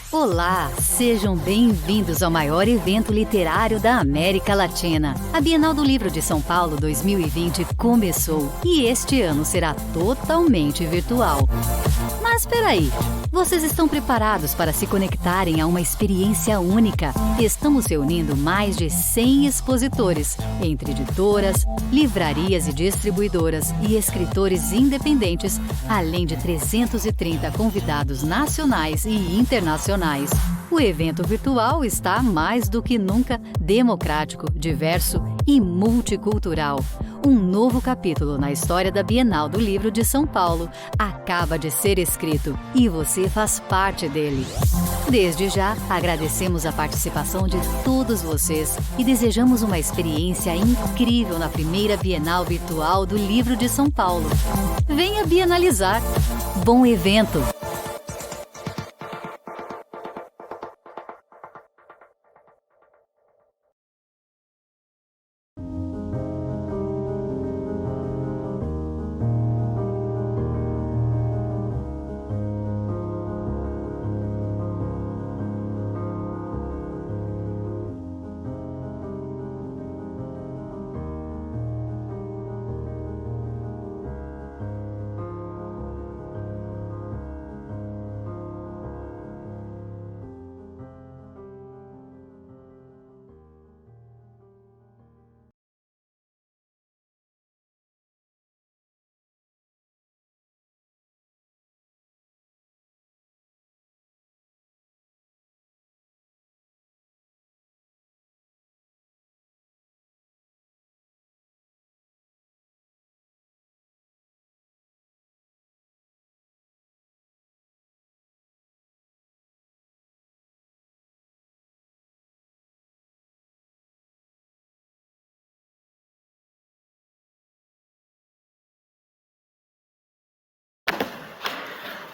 Olá, sejam bem-vindos ao maior evento literário da América Latina. A Bienal do Livro de São Paulo 2020 começou e este ano será totalmente virtual. Mas espera aí, vocês estão preparados para se conectarem a uma experiência única? Estamos reunindo mais de 100 expositores, entre editoras, livrarias e distribuidoras e escritores independentes, além de 330 convidados nacionais e internacionais. O evento virtual está mais do que nunca democrático, diverso e multicultural. Um novo capítulo na história da Bienal do Livro de São Paulo acaba de ser escrito e você faz parte dele. Desde já, agradecemos a participação de todos vocês e desejamos uma experiência incrível na primeira Bienal Virtual do Livro de São Paulo. Venha bienalizar! Bom evento!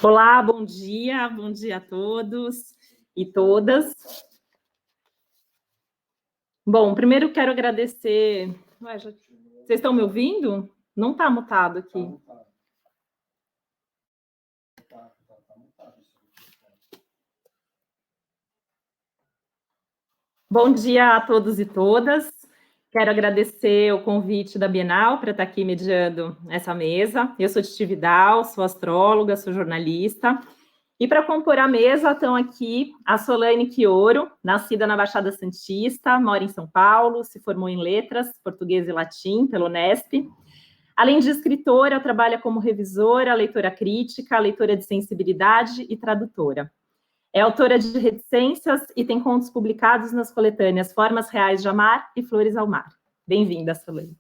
Olá, bom dia a todos e todas. Bom, primeiro quero agradecer... Vocês estão me ouvindo? Não está mutado aqui. Bom dia a todos e todas. Quero agradecer o convite da Bienal para estar aqui mediando essa mesa. Eu sou Titi Vidal, sou astróloga, sou jornalista. E para compor a mesa estão aqui a Solane Quioro, nascida na Baixada Santista, mora em São Paulo, se formou em letras, português e latim, pela Unesp. Além de escritora, trabalha como revisora, leitora crítica, leitora de sensibilidade e tradutora. É autora de reticências e tem contos publicados nas coletâneas Formas Reais de Amar e Flores ao Mar. Bem-vinda, Solane.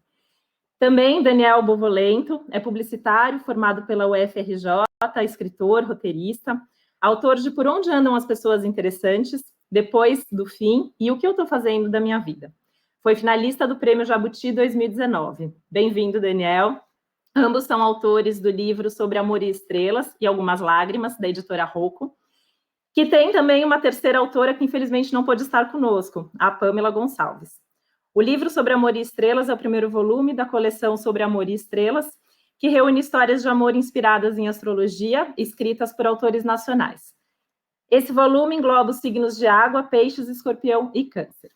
Também Daniel Bovolento é publicitário, formado pela UFRJ, escritor, roteirista, autor de Por Onde Andam as Pessoas Interessantes, Depois do Fim e O que Eu Estou Fazendo da Minha Vida. Foi finalista do Prêmio Jabuti 2019. Bem-vindo, Daniel. Ambos são autores do livro Sobre Amor e Estrelas e Algumas Lágrimas, da editora Rocco, que tem também uma terceira autora que infelizmente não pôde estar conosco, a Pamela Gonçalves. O livro Sobre Amor e Estrelas é o primeiro volume da coleção Sobre Amor e Estrelas, que reúne histórias de amor inspiradas em astrologia, escritas por autores nacionais. Esse volume engloba os signos de água, peixes, escorpião e câncer.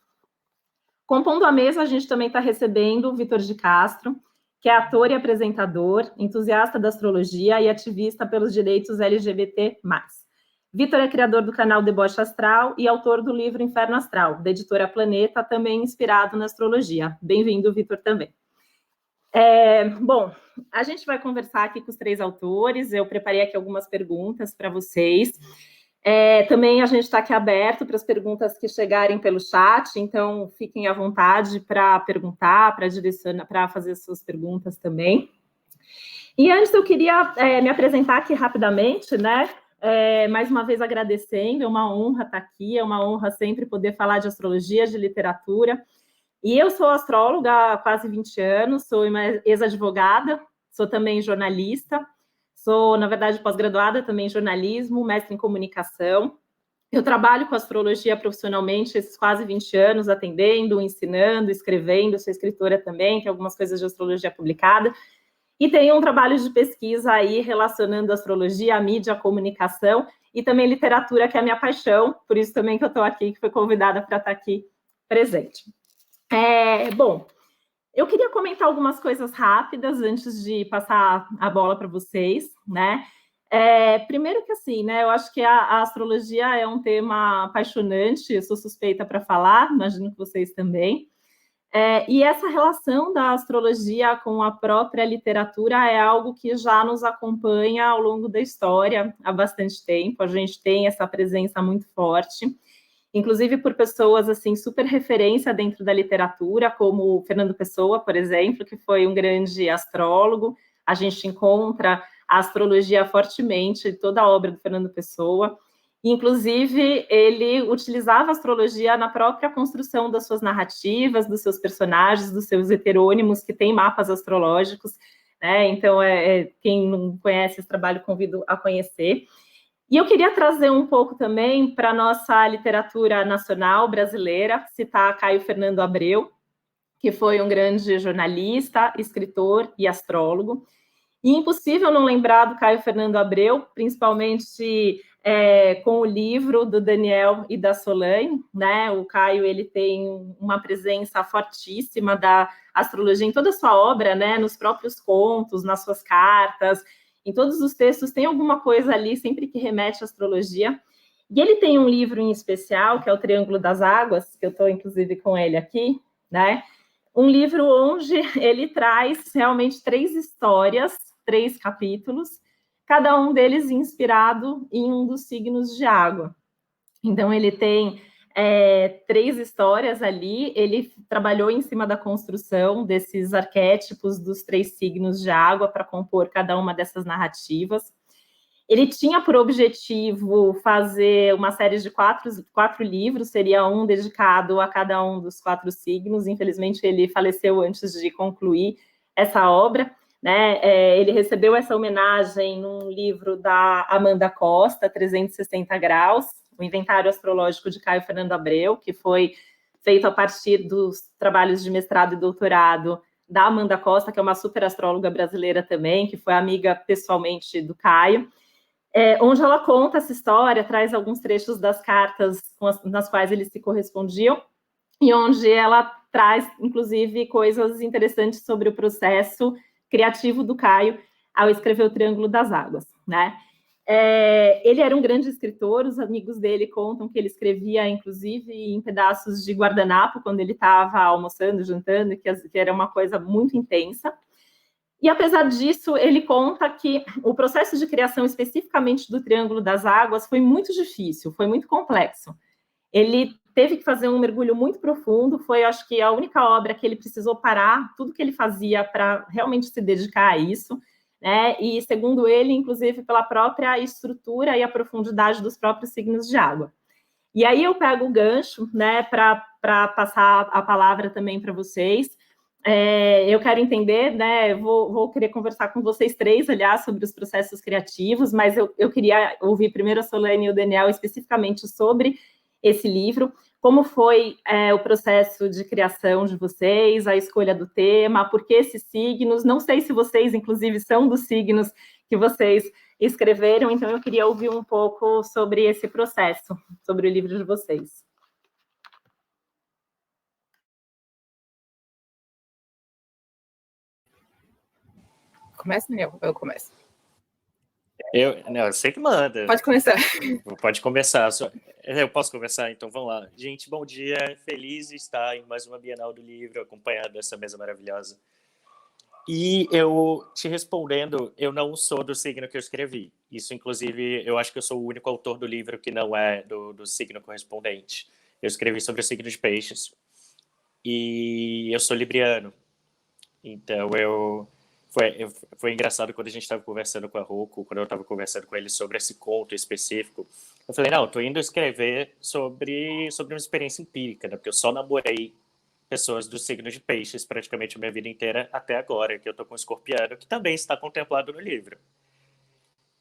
Compondo a mesa, a gente também está recebendo o Vitor de Castro, que é ator e apresentador, entusiasta da astrologia e ativista pelos direitos LGBT+. Vitor é criador do canal Deboche Astral e autor do livro Inferno Astral, da editora Planeta, também inspirado na astrologia. Bem-vindo, Vitor, também. Bom, a gente vai conversar aqui com os três autores, eu preparei aqui algumas perguntas para vocês. Também a gente está aqui aberto para as perguntas que chegarem pelo chat, então fiquem à vontade para perguntar, para direcionar, para fazer suas perguntas também. E antes eu queria me apresentar aqui rapidamente, né? Mais uma vez agradecendo, é uma honra estar aqui, é uma honra sempre poder falar de astrologia, de literatura. E eu sou astróloga há quase 20 anos, sou uma ex-advogada, sou também jornalista, sou, na verdade, pós-graduada também em jornalismo, mestre em comunicação. Eu trabalho com astrologia profissionalmente esses quase 20 anos, atendendo, ensinando, escrevendo, sou escritora também, tenho algumas coisas de astrologia publicada. E tem um trabalho de pesquisa aí relacionando astrologia, a mídia, a comunicação e também literatura, que é a minha paixão, por isso também que eu estou aqui, que fui convidada para estar aqui presente. Bom, eu queria comentar algumas coisas rápidas antes de passar a bola para vocês, né? Primeiro que assim, né? Eu acho que a astrologia é um tema apaixonante, eu sou suspeita para falar, imagino que vocês também. E essa relação da astrologia com a própria literatura é algo que já nos acompanha ao longo da história há bastante tempo. A gente tem essa presença muito forte, inclusive por pessoas assim super referência dentro da literatura, como Fernando Pessoa, por exemplo, que foi um grande astrólogo. A gente encontra a astrologia fortemente em toda a obra do Fernando Pessoa. Inclusive, ele utilizava a astrologia na própria construção das suas narrativas, dos seus personagens, dos seus heterônimos, que têm mapas astrológicos, né? Então, quem não conhece esse trabalho, convido a conhecer. E eu queria trazer um pouco também para a nossa literatura nacional brasileira, citar Caio Fernando Abreu, que foi um grande jornalista, escritor e astrólogo. E impossível não lembrar do Caio Fernando Abreu, principalmente com o livro do Daniel e da Solange, né? O Caio ele tem uma presença fortíssima da astrologia em toda a sua obra, né? Nos próprios contos, nas suas cartas, em todos os textos tem alguma coisa ali sempre que remete à astrologia. E ele tem um livro em especial, que é o Triângulo das Águas, que eu estou inclusive com ele aqui, né? Um livro onde ele traz realmente 3 histórias, 3 capítulos, cada um deles inspirado em um dos signos de água. Então, ele tem 3 histórias ali, ele trabalhou em cima da construção desses arquétipos dos 3 signos de água para compor cada uma dessas narrativas. Ele tinha por objetivo fazer uma série de 4 livros, seria um dedicado a cada um dos 4 signos. Infelizmente, ele faleceu antes de concluir essa obra, né? Ele recebeu essa homenagem num livro da Amanda Costa, 360 Graus, o Inventário Astrológico de Caio Fernando Abreu, que foi feito a partir dos trabalhos de mestrado e doutorado da Amanda Costa, que é uma super astróloga brasileira também, que foi amiga pessoalmente do Caio. Onde ela conta essa história, traz alguns trechos das cartas nas quais eles se correspondiam, e onde ela traz, inclusive, coisas interessantes sobre o processo criativo do Caio ao escrever o Triângulo das Águas, né? Ele era um grande escritor, os amigos dele contam que ele escrevia, inclusive, em pedaços de guardanapo, quando ele estava almoçando, jantando, que era uma coisa muito intensa. E, apesar disso, ele conta que o processo de criação, especificamente do Triângulo das Águas, foi muito difícil, foi muito complexo. Ele teve que fazer um mergulho muito profundo, foi, acho que, a única obra que ele precisou parar tudo que ele fazia para realmente se dedicar a isso, né? E, segundo ele, inclusive, pela própria estrutura e a profundidade dos próprios signos de água. E aí eu pego o gancho, né, para passar a palavra também para vocês. Eu quero entender, né, vou querer conversar com vocês 3, aliás, sobre os processos criativos, mas eu queria ouvir primeiro a Solange e o Daniel especificamente sobre esse livro, como foi o processo de criação de vocês, a escolha do tema, por que esses signos, não sei se vocês, inclusive, são dos signos que vocês escreveram, então eu queria ouvir um pouco sobre esse processo, sobre o livro de vocês. Começa, Daniel? Eu começo. Eu sei que manda. Pode começar. Pode começar. Eu posso começar? Então vamos lá. Gente, bom dia. Feliz de estar em mais uma Bienal do Livro, acompanhado dessa mesa maravilhosa. E eu te respondendo, eu não sou do signo que eu escrevi. Isso, inclusive, eu acho que eu sou o único autor do livro que não é do signo correspondente. Eu escrevi sobre o signo de Peixes. E eu sou libriano. Então, Foi engraçado quando a gente estava conversando com a Rocco, quando eu estava conversando com ele sobre esse conto específico. Eu falei, não, estou indo escrever sobre uma experiência empírica, né? Porque eu só namorei pessoas do signo de Peixes praticamente a minha vida inteira até agora, que eu estou com o Escorpiano, que também está contemplado no livro.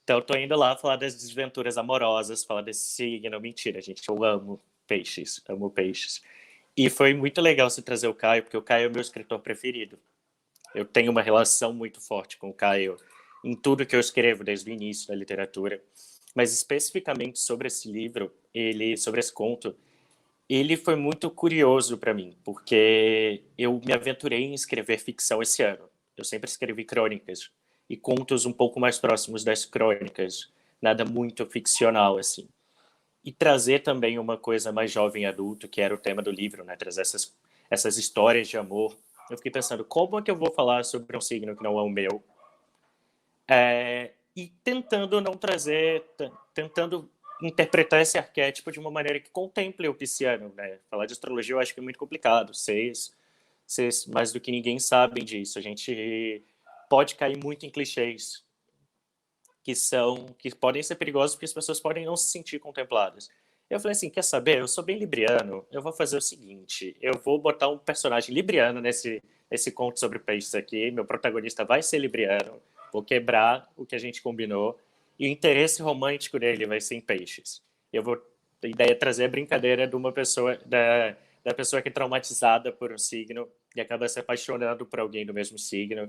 Então, estou indo lá falar das desventuras amorosas, falar desse signo. Mentira, gente, eu amo Peixes, amo Peixes. E foi muito legal você trazer o Caio, porque o Caio é o meu escritor preferido. Eu tenho uma relação muito forte com o Caio em tudo que eu escrevo desde o início da literatura, mas especificamente sobre esse livro, sobre esse conto, ele foi muito curioso para mim, porque eu me aventurei em escrever ficção esse ano. Eu sempre escrevi crônicas e contos um pouco mais próximos das crônicas, nada muito ficcional assim. E trazer também uma coisa mais jovem e adulto, que era o tema do livro, né? Trazer essas histórias de amor. Eu fiquei pensando, como é que eu vou falar sobre um signo que não é o meu? E tentando não trazer, tentando interpretar esse arquétipo de uma maneira que contemple o pisciano, né? Falar de astrologia eu acho que é muito complicado. Vocês mais do que ninguém sabem disso. A gente pode cair muito em clichês que podem ser perigosos porque as pessoas podem não se sentir contempladas. Eu falei assim, quer saber? Eu sou bem libriano, eu vou fazer o seguinte, eu vou botar um personagem libriano nesse conto sobre peixes aqui, meu protagonista vai ser libriano, vou quebrar o que a gente combinou, e o interesse romântico dele vai ser em peixes. A ideia é trazer a brincadeira de uma pessoa, da pessoa que é traumatizada por um signo e acaba se apaixonando por alguém do mesmo signo,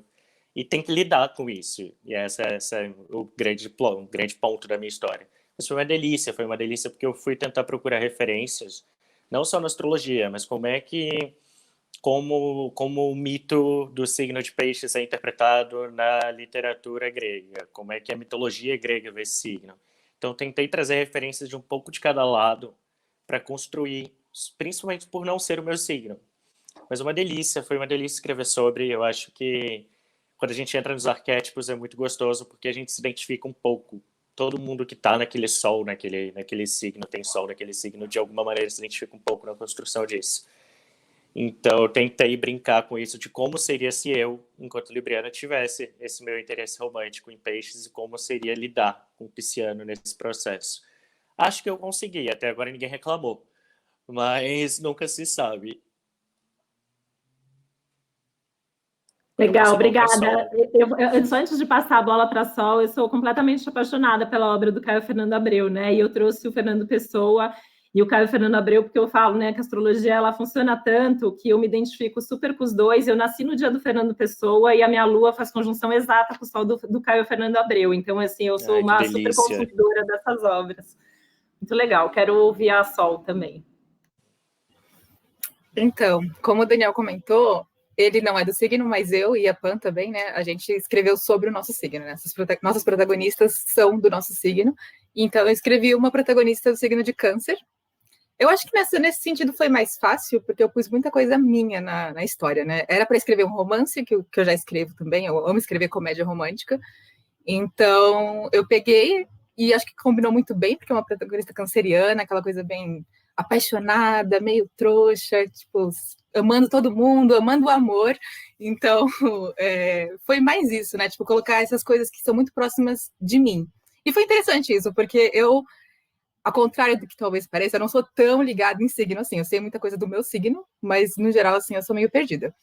e tem que lidar com isso. E essa é o grande ponto da minha história. Mas foi uma delícia porque eu fui tentar procurar referências, não só na astrologia, mas como o mito do signo de peixes é interpretado na literatura grega, como é que a mitologia grega vê esse signo. Então, tentei trazer referências de um pouco de cada lado para construir, principalmente por não ser o meu signo. Mas foi uma delícia escrever sobre. Eu acho que quando a gente entra nos arquétipos é muito gostoso porque a gente se identifica um pouco. Todo mundo que está naquele sol, naquele signo, tem sol naquele signo, de alguma maneira se identifica um pouco na construção disso. Então, eu tentei brincar com isso de como seria se eu, enquanto libriana, tivesse esse meu interesse romântico em peixes e como seria lidar com o pisciano nesse processo. Acho que eu consegui, até agora ninguém reclamou, mas nunca se sabe. Legal, obrigada. Só antes de passar a bola para a Sol, eu sou completamente apaixonada pela obra do Caio Fernando Abreu, né? E eu trouxe o Fernando Pessoa e o Caio Fernando Abreu, porque eu falo, né, que a astrologia ela funciona tanto que eu me identifico super com os dois. Eu nasci no dia do Fernando Pessoa e a minha lua faz conjunção exata com o sol do Caio Fernando Abreu. Então, assim, eu sou uma super consumidora dessas obras. Muito legal, quero ouvir a Sol também. Então, como o Daniel comentou, ele não é do signo, mas eu e a Pan também, né? A gente escreveu sobre o nosso signo, né? Nossas protagonistas são do nosso signo. Então, eu escrevi uma protagonista do signo de Câncer. Eu acho que nesse sentido foi mais fácil, porque eu pus muita coisa minha na história, né? Era para escrever um romance, que eu já escrevo também, eu amo escrever comédia romântica. Então, eu peguei e acho que combinou muito bem, porque é uma protagonista canceriana, aquela coisa bem apaixonada, meio trouxa, tipo, amando todo mundo, amando o amor. Então, foi mais isso, né? Tipo, colocar essas coisas que são muito próximas de mim. E foi interessante isso, porque eu, ao contrário do que talvez pareça, eu não sou tão ligada em signo assim. Eu sei muita coisa do meu signo, mas, no geral, assim, eu sou meio perdida.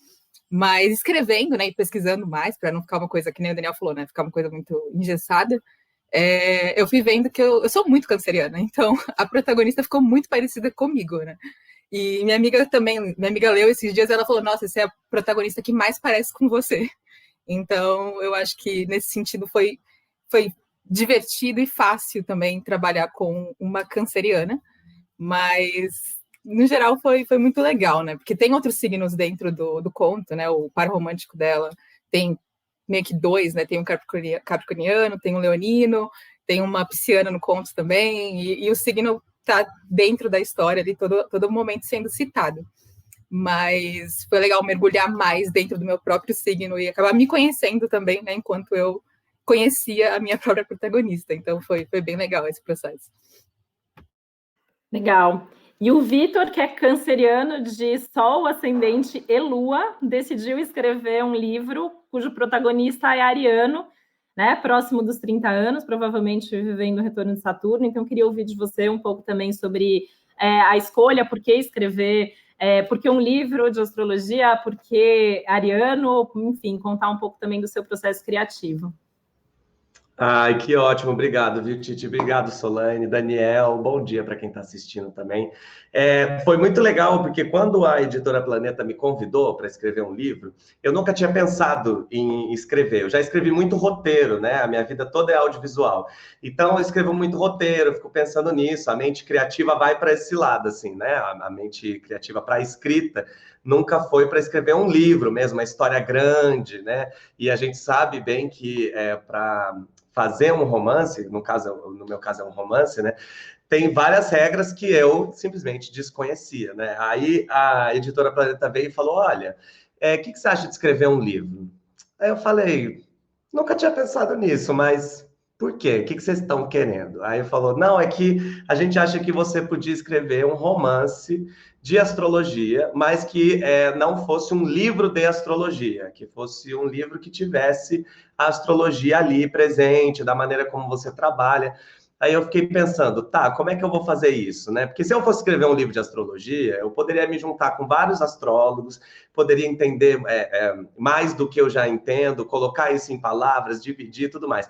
Mas escrevendo, né, e pesquisando mais, para não ficar uma coisa que nem o Daniel falou, né? Ficar uma coisa muito engessada. Eu fui vendo que eu sou muito canceriana, então a protagonista ficou muito parecida comigo, né? E minha amiga leu esses dias, ela falou, nossa, essa é a protagonista que mais parece com você. Então, eu acho que nesse sentido foi divertido e fácil também trabalhar com uma canceriana, mas no geral foi muito legal, né? Porque tem outros signos dentro do conto, né? O par romântico dela tem meio que dois, né? Tem um capricorniano, tem um leonino, tem uma pisciana no conto também, e o signo tá dentro da história ali, todo momento sendo citado. Mas foi legal mergulhar mais dentro do meu próprio signo e acabar me conhecendo também, né? Enquanto eu conhecia a minha própria protagonista. Então foi bem legal esse processo. Legal. E o Vitor, que é canceriano de Sol, Ascendente e Lua, decidiu escrever um livro cujo protagonista é ariano, né, próximo dos 30 anos, provavelmente vivendo o retorno de Saturno. Então, queria ouvir de você um pouco também sobre a escolha, por que escrever, por que um livro de astrologia, por que ariano, enfim, contar um pouco também do seu processo criativo. Ai, que ótimo, obrigado, viu, Titi? Obrigado, Solane, Daniel, bom dia para quem está assistindo também. Foi muito legal, porque quando a Editora Planeta me convidou para escrever um livro, eu nunca tinha pensado em escrever. Eu já escrevi muito roteiro, né? A minha vida toda é audiovisual. Então, eu escrevo muito roteiro, eu fico pensando nisso. A mente criativa vai para esse lado, assim, né? A mente criativa para a escrita nunca foi para escrever um livro mesmo, uma história grande, né? E a gente sabe bem que para fazer um romance, no meu caso é um romance, né? Tem várias regras que eu simplesmente desconhecia, né? Aí a editora Planeta veio e falou: olha, o que você acha de escrever um livro? Aí eu falei: nunca tinha pensado nisso, mas por quê? O que vocês estão querendo? Aí ele falou: não, é que a gente acha que você podia escrever um romance de astrologia, mas que não fosse um livro de astrologia, que fosse um livro que tivesse a astrologia ali presente, da maneira como você trabalha. Aí eu fiquei pensando, tá, como é que eu vou fazer isso, né? Porque se eu fosse escrever um livro de astrologia, eu poderia me juntar com vários astrólogos, poderia entender mais do que eu já entendo, colocar isso em palavras, dividir e tudo mais.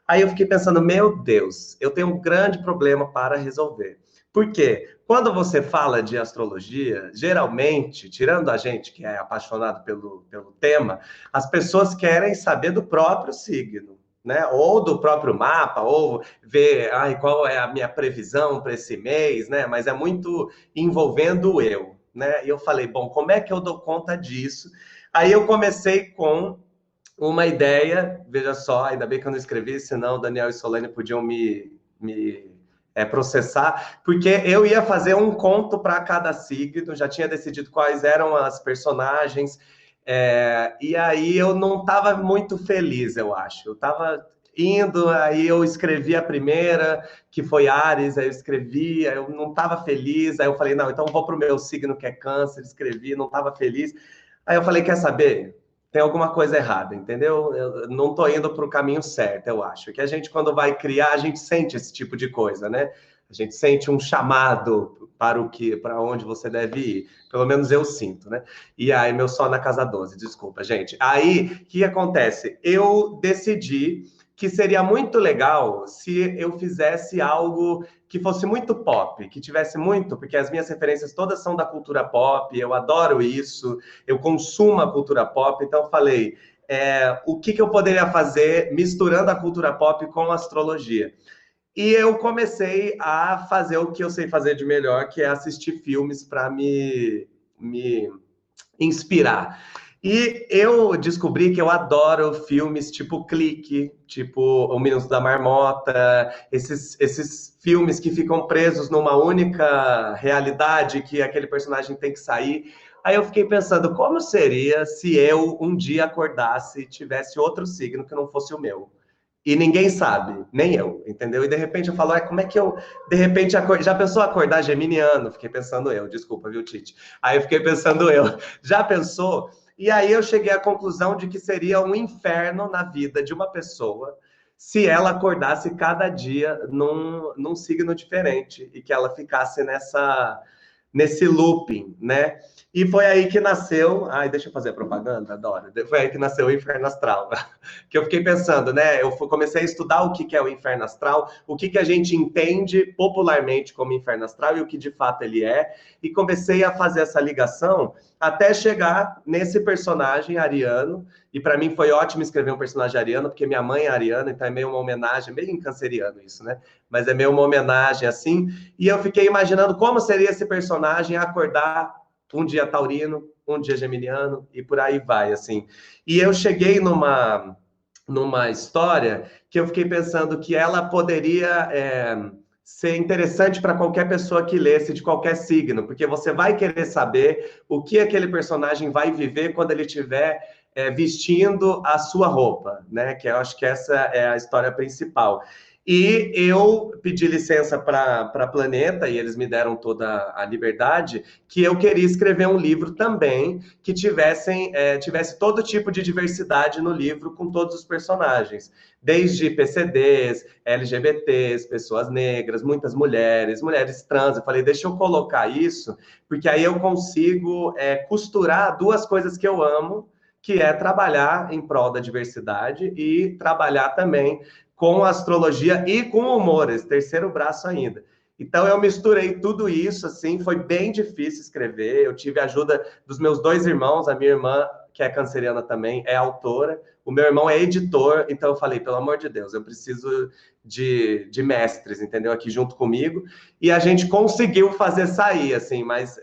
Aí eu fiquei pensando, meu Deus, eu tenho um grande problema para resolver. Por quê? Quando você fala de astrologia, geralmente, tirando a gente que é apaixonado pelo tema, as pessoas querem saber do próprio signo, né? Ou do próprio mapa, ou ver qual é a minha previsão para esse mês, né? Mas é muito envolvendo eu, né? E eu falei, bom, como é que eu dou conta disso? Aí eu comecei com uma ideia, veja só, ainda bem que eu não escrevi, senão o Daniel e Solane podiam me processar, porque eu ia fazer um conto para cada signo, já tinha decidido quais eram as personagens, e aí eu não estava muito feliz, eu acho. Eu estava indo, aí eu escrevi a primeira, que foi Áries, aí eu escrevi, aí eu não estava feliz, aí eu falei, não, então eu vou para o meu signo, que é Câncer, escrevi, não estava feliz. Aí eu falei, quer saber? Tem alguma coisa errada, entendeu? Eu não estou indo para o caminho certo, eu acho. Que a gente, quando vai criar, a gente sente esse tipo de coisa, né? A gente sente um chamado para onde você deve ir. Pelo menos eu sinto, né? E aí, meu sol na casa 12, desculpa, gente. Aí, o que acontece? Eu decidi que seria muito legal se eu fizesse algo que fosse muito pop, que tivesse muito, porque as minhas referências todas são da cultura pop, eu adoro isso, eu consumo a cultura pop, então eu falei, o que eu poderia fazer misturando a cultura pop com a astrologia? E eu comecei a fazer o que eu sei fazer de melhor, que é assistir filmes para me inspirar. E eu descobri que eu adoro filmes tipo Clique, tipo O Minuto da Marmota, esses filmes que ficam presos numa única realidade, que aquele personagem tem que sair. Aí eu fiquei pensando, como seria se eu um dia acordasse e tivesse outro signo que não fosse o meu? E ninguém sabe, nem eu, entendeu? E de repente eu falo, como é que eu, de repente, já pensou acordar geminiano? Fiquei pensando eu, desculpa, viu, Tite? Aí eu fiquei pensando eu, já pensou? E aí eu cheguei à conclusão de que seria um inferno na vida de uma pessoa se ela acordasse cada dia num signo diferente e que ela ficasse nesse looping, né? E foi aí que nasceu... deixa eu fazer a propaganda, adoro. Foi aí que nasceu o Inferno Astral. Que eu fiquei pensando, né? Eu comecei a estudar o que é o Inferno Astral, o que a gente entende popularmente como Inferno Astral e o que de fato ele é. E comecei a fazer essa ligação até chegar nesse personagem ariano. E para mim foi ótimo escrever um personagem ariano, porque minha mãe é ariana, então é meio uma homenagem, meio canceriano isso, né? Mas é meio uma homenagem assim. E eu fiquei imaginando como seria esse personagem acordar um dia taurino, um dia geminiano, e por aí vai, assim. E eu cheguei numa história que eu fiquei pensando que ela poderia ser interessante para qualquer pessoa que lesse de qualquer signo, porque você vai querer saber o que aquele personagem vai viver quando ele estiver vestindo a sua roupa, né? Que eu acho que essa é a história principal. E eu pedi licença para Planeta, e eles me deram toda a liberdade, que eu queria escrever um livro também que tivesse todo tipo de diversidade no livro, com todos os personagens. Desde PCDs, LGBTs, pessoas negras, muitas mulheres trans. Eu falei, deixa eu colocar isso, porque aí eu consigo costurar duas coisas que eu amo, que é trabalhar em prol da diversidade e trabalhar também com a astrologia e com o humor, esse terceiro braço ainda. Então, eu misturei tudo isso, assim, foi bem difícil escrever. Eu tive a ajuda dos meus 2 irmãos, a minha irmã, que é canceriana também, é autora. O meu irmão é editor, então eu falei, pelo amor de Deus, eu preciso de mestres, entendeu? Aqui junto comigo. E a gente conseguiu fazer sair, assim, mas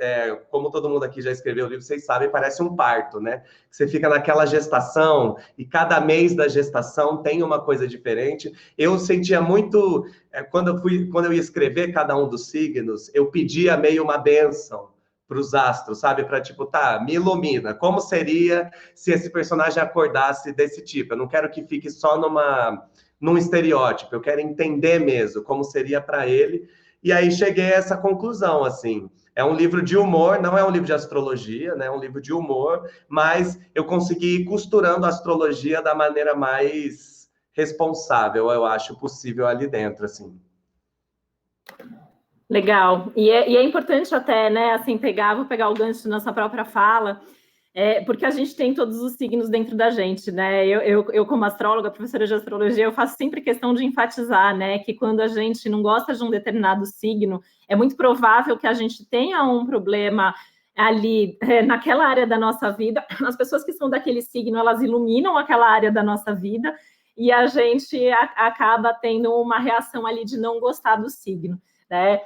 como todo mundo aqui já escreveu o livro, vocês sabem, parece um parto, né? Você fica naquela gestação e cada mês da gestação tem uma coisa diferente. Eu sentia muito, quando eu ia escrever cada um dos signos, eu pedia meio uma bênção para os astros, sabe? Para tipo, tá, me ilumina. Como seria se esse personagem acordasse desse tipo? Eu não quero que fique só num estereótipo, eu quero entender mesmo como seria para ele. E aí cheguei a essa conclusão, assim. É um livro de humor, não é um livro de astrologia, né? É um livro de humor, mas eu consegui ir costurando a astrologia da maneira mais responsável, eu acho, possível ali dentro, assim. Legal. E é importante até, né, assim, vou pegar o gancho da nossa própria fala, porque a gente tem todos os signos dentro da gente, né? Eu como astróloga, professora de astrologia, eu faço sempre questão de enfatizar, né, que quando a gente não gosta de um determinado signo, é muito provável que a gente tenha um problema ali, naquela área da nossa vida. As pessoas que são daquele signo, elas iluminam aquela área da nossa vida, e a gente acaba tendo uma reação ali de não gostar do signo, né?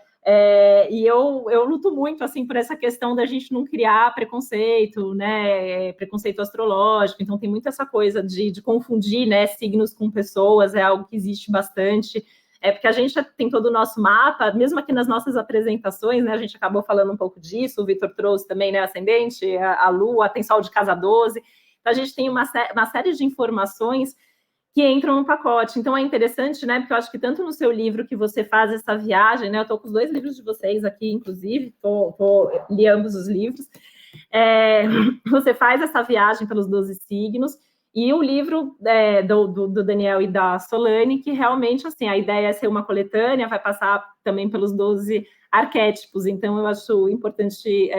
E eu luto muito, assim, por essa questão da gente não criar preconceito, né, preconceito astrológico. Então tem muito essa coisa de confundir, né, signos com pessoas, é algo que existe bastante, porque a gente tem todo o nosso mapa, mesmo aqui nas nossas apresentações, né, a gente acabou falando um pouco disso, o Vitor trouxe também, né, ascendente, a Lua, tem Sol de casa 12, então a gente tem uma série de informações que entram no pacote. Então é interessante, né? Porque eu acho que tanto no seu livro que você faz essa viagem, né? Eu estou com os 2 livros de vocês aqui, inclusive, li ambos os livros. Você faz essa viagem pelos 12 signos, e o livro do Daniel e da Solane, que realmente, assim, a ideia é ser uma coletânea, vai passar também pelos 12 arquétipos, então eu acho importante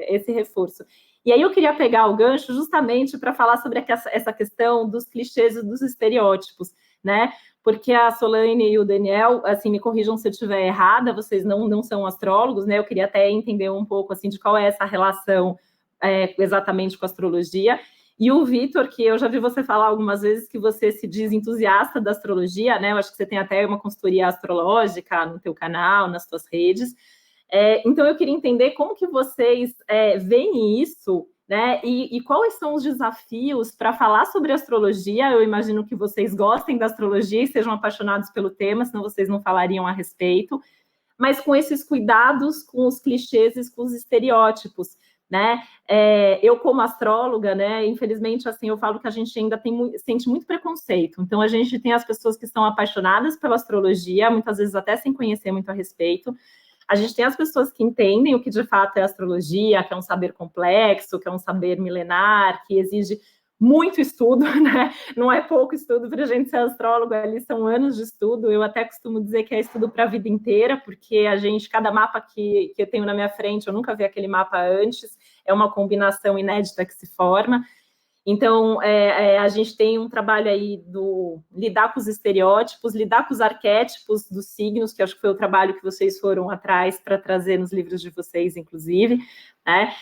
esse reforço. E aí eu queria pegar o gancho justamente para falar sobre essa questão dos clichês e dos estereótipos, né? Porque a Solane e o Daniel, assim, me corrijam se eu estiver errada, vocês não são astrólogos, né? Eu queria até entender um pouco, assim, de qual é essa relação exatamente com a astrologia. E o Vitor, que eu já vi você falar algumas vezes que você se diz entusiasta da astrologia, né? Eu acho que você tem até uma consultoria astrológica no teu canal, nas suas redes. Então, eu queria entender como que vocês veem isso, né? E quais são os desafios para falar sobre astrologia. Eu imagino que vocês gostem da astrologia e sejam apaixonados pelo tema, senão vocês não falariam a respeito. Mas com esses cuidados, com os clichês e com os estereótipos, né? Eu, como astróloga, né, infelizmente, assim, eu falo que a gente ainda sente muito preconceito. Então, a gente tem as pessoas que são apaixonadas pela astrologia, muitas vezes até sem conhecer muito a respeito. A gente tem as pessoas que entendem o que de fato é astrologia, que é um saber complexo, que é um saber milenar, que exige muito estudo, né? Não é pouco estudo para a gente ser astrólogo, ali são anos de estudo. Eu até costumo dizer que é estudo para a vida inteira, porque cada mapa que eu tenho na minha frente, eu nunca vi aquele mapa antes, é uma combinação inédita que se forma. Então, a gente tem um trabalho aí do lidar com os estereótipos, lidar com os arquétipos dos signos, que acho que foi o trabalho que vocês foram atrás para trazer nos livros de vocês, inclusive, né?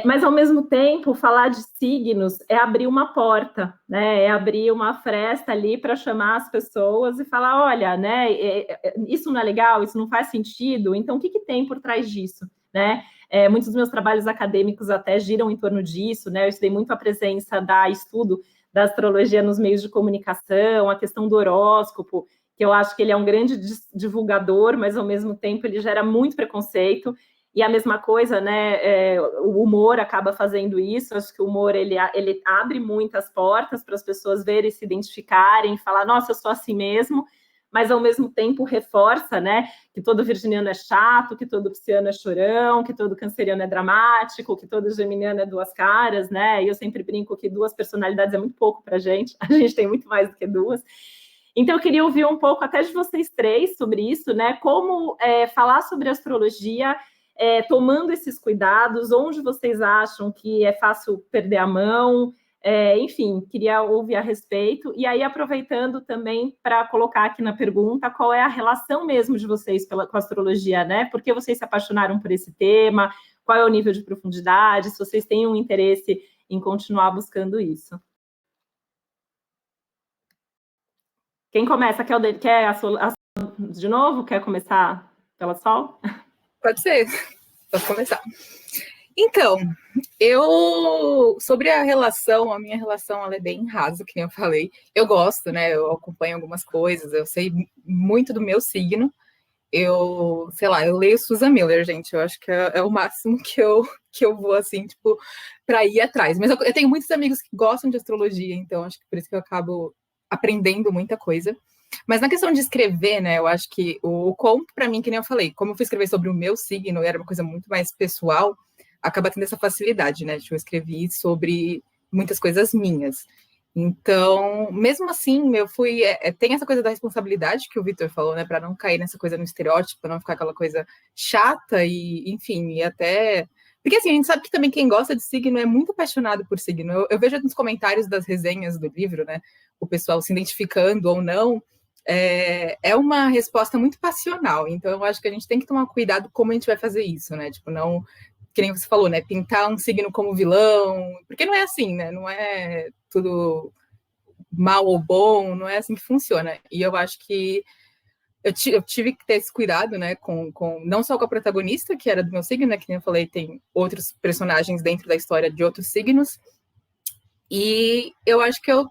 Mas, ao mesmo tempo, falar de signos é abrir uma porta, né? É abrir uma fresta ali para chamar as pessoas e falar, olha, né, isso não é legal, isso não faz sentido, então o que tem por trás disso, né? Muitos dos meus trabalhos acadêmicos até giram em torno disso, né? Eu estudei muito a presença estudo da astrologia nos meios de comunicação, a questão do horóscopo, que eu acho que ele é um grande divulgador, mas ao mesmo tempo ele gera muito preconceito. E a mesma coisa, né? O humor acaba fazendo isso. Acho que o humor ele abre muitas portas para as pessoas verem, se identificarem, falar, nossa, eu sou assim mesmo. Mas, ao mesmo tempo, reforça, né, que todo virginiano é chato, que todo pisciano é chorão, que todo canceriano é dramático, que todo geminiano é 2 caras, né? E eu sempre brinco que 2 personalidades é muito pouco para a gente tem muito mais do que 2. Então, eu queria ouvir um pouco até de vocês 3 sobre isso, né? Como falar sobre astrologia, tomando esses cuidados, onde vocês acham que é fácil perder a mão, Enfim, queria ouvir a respeito. E aí, aproveitando também para colocar aqui na pergunta qual é a relação mesmo de vocês com a astrologia, né? Por que vocês se apaixonaram por esse tema? Qual é o nível de profundidade? Se vocês têm um interesse em continuar buscando isso. Quem começa? Quer de novo? Quer começar pela Sol? Pode ser, posso começar. Então, sobre a minha relação, ela é bem rasa, que nem eu falei. Eu gosto, né? Eu acompanho algumas coisas, eu sei muito do meu signo. Eu leio Susan Miller, gente. Eu acho que é o máximo que eu vou, assim, tipo, para ir atrás. Mas eu tenho muitos amigos que gostam de astrologia, então acho que por isso que eu acabo aprendendo muita coisa. Mas na questão de escrever, né, eu acho que o conto, para mim, que nem eu falei, como eu fui escrever sobre o meu signo, era uma coisa muito mais pessoal, acaba tendo essa facilidade, né? Eu escrevi sobre muitas coisas minhas. Então, mesmo assim, eu fui... tem essa coisa da responsabilidade que o Vitor falou, né? Para não cair nessa coisa no estereótipo, para não ficar aquela coisa chata e, enfim, e até... Porque, assim, a gente sabe que também quem gosta de signo é muito apaixonado por signo. Eu vejo nos comentários das resenhas do livro, né? O pessoal se identificando ou não. É uma resposta muito passional. Então, eu acho que a gente tem que tomar cuidado como a gente vai fazer isso, né? Tipo, não... Que nem você falou, né? Pintar um signo como vilão. Porque não é assim, né? Não é tudo mal ou bom, não é assim que funciona. E eu acho que eu tive que ter esse cuidado, né? Não só com a protagonista, que era do meu signo, né? Que nem eu falei, tem outros personagens dentro da história de outros signos. E eu acho que eu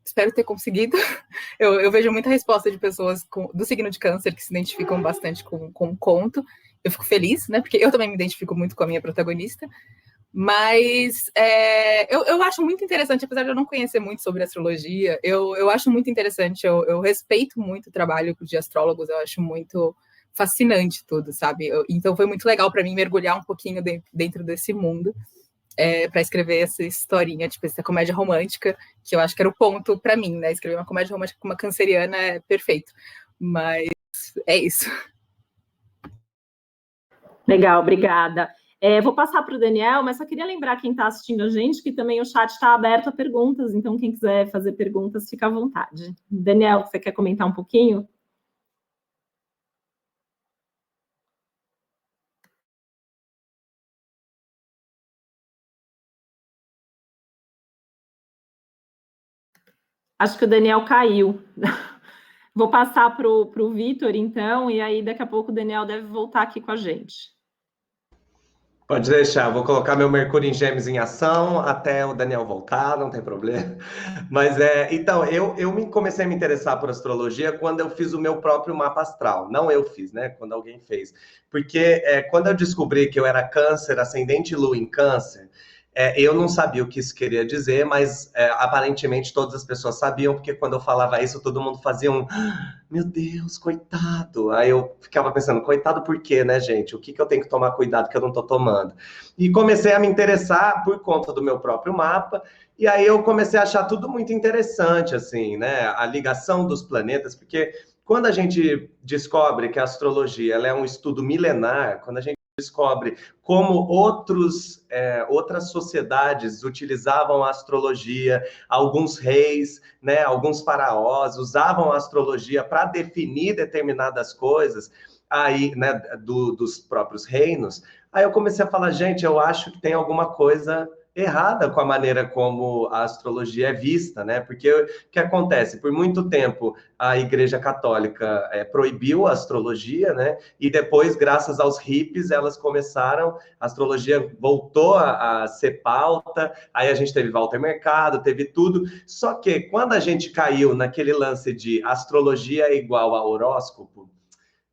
espero ter conseguido. Eu vejo muita resposta de pessoas do signo de Câncer que se identificam bastante com o conto. Eu fico feliz, né? Porque eu também me identifico muito com a minha protagonista. Mas eu acho muito interessante, apesar de eu não conhecer muito sobre astrologia, eu acho muito interessante, eu respeito muito o trabalho de astrólogos, eu acho muito fascinante tudo, sabe? Então foi muito legal para mim mergulhar um pouquinho dentro desse mundo para escrever essa historinha, tipo, essa comédia romântica, que eu acho que era o ponto para mim, né? Escrever uma comédia romântica com uma canceriana é perfeito. Mas é isso. Legal, obrigada. Vou passar para o Daniel, mas só queria lembrar quem está assistindo a gente que também o chat está aberto a perguntas, então quem quiser fazer perguntas, fica à vontade. Daniel, você quer comentar um pouquinho? Acho que o Daniel caiu. Vou passar para o Vitor, então, e aí daqui a pouco o Daniel deve voltar aqui com a gente. Pode deixar, vou colocar meu Mercúrio em Gêmeos em ação até o Daniel voltar, não tem problema. Mas então, eu comecei a me interessar por astrologia quando eu fiz o meu próprio mapa astral. Não eu fiz, né? Quando alguém fez. Porque quando eu descobri que eu era Câncer, ascendente Lua em Câncer, eu não sabia o que isso queria dizer, mas aparentemente todas as pessoas sabiam, porque quando eu falava isso, todo mundo fazia meu Deus, coitado. Aí eu ficava pensando, coitado por quê, né, gente? O que eu tenho que tomar cuidado que eu não tô tomando? E comecei a me interessar por conta do meu próprio mapa, e aí eu comecei a achar tudo muito interessante, assim, né? A ligação dos planetas, porque quando a gente descobre que a astrologia ela é um estudo milenar, quando a gente descobre como outras sociedades utilizavam a astrologia, alguns reis, né, alguns faraós usavam a astrologia para definir determinadas coisas aí, né, dos próprios reinos. Aí eu comecei a falar, gente, eu acho que tem alguma coisa errada com a maneira como a astrologia é vista, né? Porque o que acontece? Por muito tempo a Igreja Católica proibiu a astrologia, né? E depois, graças aos hippies, elas começaram, a astrologia voltou a ser pauta, aí a gente teve Walter Mercado, teve tudo. Só que quando a gente caiu naquele lance de astrologia é igual a horóscopo,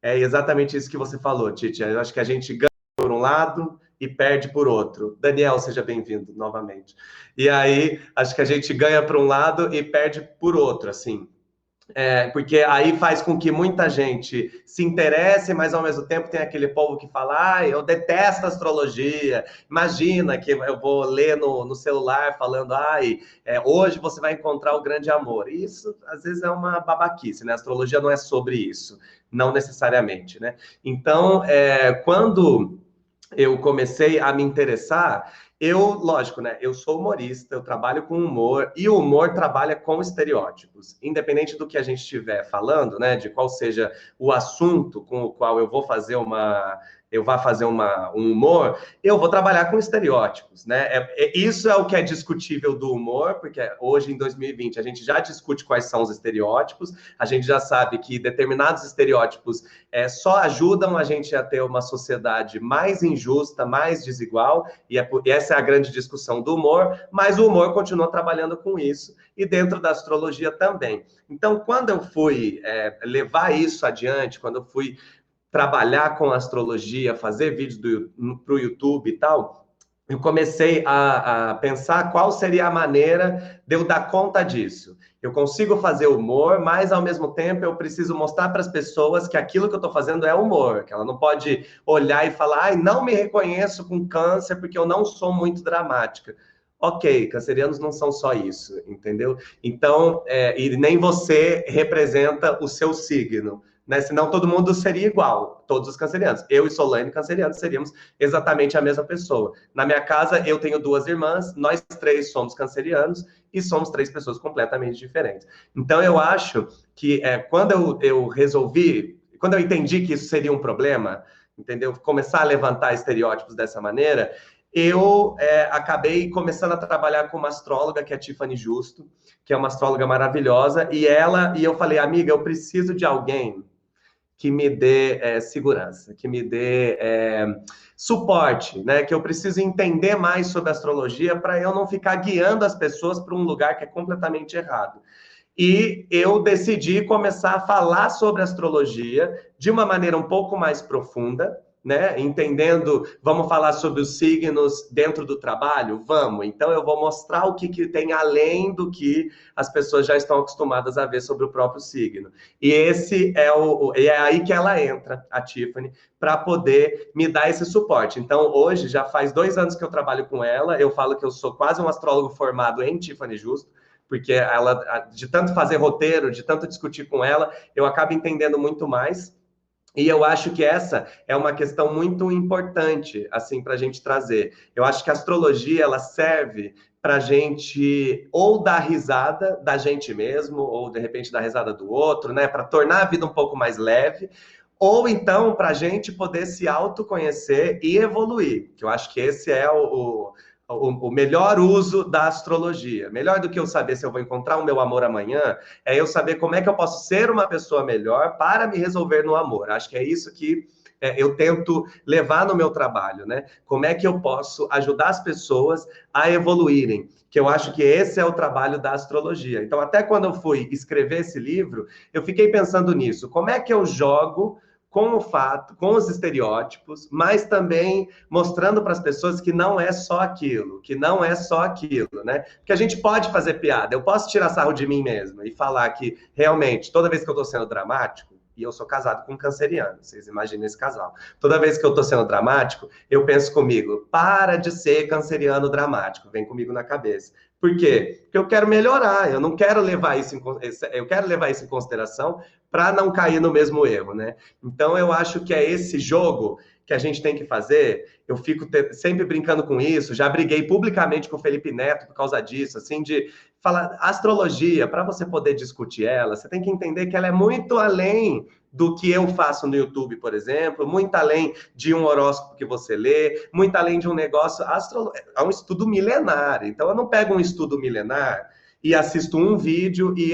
é exatamente isso que você falou, Titi. Eu acho que a gente ganha por um lado e perde por outro. Daniel, seja bem-vindo novamente. E aí, acho que a gente ganha por um lado e perde por outro, assim. Porque aí faz com que muita gente se interesse, mas ao mesmo tempo tem aquele povo que fala, eu detesto astrologia, imagina que eu vou ler no celular falando, hoje você vai encontrar o grande amor. E isso, às vezes, é uma babaquice, né? A astrologia não é sobre isso, não necessariamente, né? Então, quando eu comecei a me interessar, lógico, né? Eu sou humorista, eu trabalho com humor, e o humor trabalha com estereótipos. Independente do que a gente estiver falando, né? De qual seja o assunto com o qual eu vou fazer um humor, eu vou trabalhar com estereótipos, né? Isso é o que é discutível do humor, porque hoje, em 2020, a gente já discute quais são os estereótipos, a gente já sabe que determinados estereótipos só ajudam a gente a ter uma sociedade mais injusta, mais desigual, e essa é a grande discussão do humor, mas o humor continua trabalhando com isso, e dentro da astrologia também. Então, quando eu fui levar isso adiante, quando eu fui trabalhar com astrologia, fazer vídeos para o YouTube e tal, eu comecei a pensar qual seria a maneira de eu dar conta disso. Eu consigo fazer humor, mas ao mesmo tempo eu preciso mostrar para as pessoas que aquilo que eu estou fazendo é humor, que ela não pode olhar e falar, ai, não me reconheço com câncer porque eu não sou muito dramática. Ok, cancerianos não são só isso, entendeu? Então, e nem você representa o seu signo, né? Senão todo mundo seria igual, todos os cancerianos. Eu e Solane, cancerianos, seríamos exatamente a mesma pessoa. Na minha casa, eu tenho 2 irmãs, nós 3 somos cancerianos e somos 3 pessoas completamente diferentes. Então, eu acho que quando eu resolvi, quando eu entendi que isso seria um problema, entendeu? Começar a levantar estereótipos dessa maneira, eu acabei começando a trabalhar com uma astróloga, que é a Tiffany Justo, que é uma astróloga maravilhosa, e eu falei, amiga, eu preciso de alguém que me dê segurança, que me dê suporte, né? Que eu preciso entender mais sobre astrologia para eu não ficar guiando as pessoas para um lugar que é completamente errado. E eu decidi começar a falar sobre astrologia de uma maneira um pouco mais profunda, né? Entendendo, vamos falar sobre os signos dentro do trabalho? Vamos. Então, eu vou mostrar o que tem além do que as pessoas já estão acostumadas a ver sobre o próprio signo. E esse é aí que ela entra, a Tiffany, para poder me dar esse suporte. Então, hoje, já faz 2 anos que eu trabalho com ela, eu falo que eu sou quase um astrólogo formado em Tiffany Justo, porque ela, de tanto fazer roteiro, de tanto discutir com ela, eu acabo entendendo muito mais. E eu acho que essa é uma questão muito importante, assim, para a gente trazer. Eu acho que a astrologia, ela serve para a gente ou dar risada da gente mesmo, ou de repente dar risada do outro, né? Para tornar a vida um pouco mais leve, ou então para a gente poder se autoconhecer e evoluir, que eu acho que esse é o melhor uso da astrologia. Melhor do que eu saber se eu vou encontrar o meu amor amanhã, é eu saber como é que eu posso ser uma pessoa melhor para me resolver no amor. Acho que é isso que eu tento levar no meu trabalho, né? Como é que eu posso ajudar as pessoas a evoluírem? Que eu acho que esse é o trabalho da astrologia. Então, até quando eu fui escrever esse livro, eu fiquei pensando nisso. Como é que eu jogo com o fato, com os estereótipos, mas também mostrando para as pessoas que não é só aquilo, né? Porque a gente pode fazer piada, eu posso tirar sarro de mim mesmo e falar que, realmente, toda vez que eu estou sendo dramático, e eu sou casado com um canceriano, vocês imaginem esse casal. Toda vez que eu estou sendo dramático, eu penso comigo, para de ser canceriano dramático, vem comigo na cabeça. Por quê? Porque eu quero melhorar, eu não quero levar isso em consideração para não cair no mesmo erro, né? Então, eu acho que é esse jogo que a gente tem que fazer. Eu fico sempre brincando com isso, já briguei publicamente com o Felipe Neto por causa disso, assim, de falar, astrologia, para você poder discutir ela, você tem que entender que ela é muito além do que eu faço no YouTube, por exemplo, muito além de um horóscopo que você lê, muito além de um negócio, é um estudo milenar. Então, eu não pego um estudo milenar e assisto um vídeo e,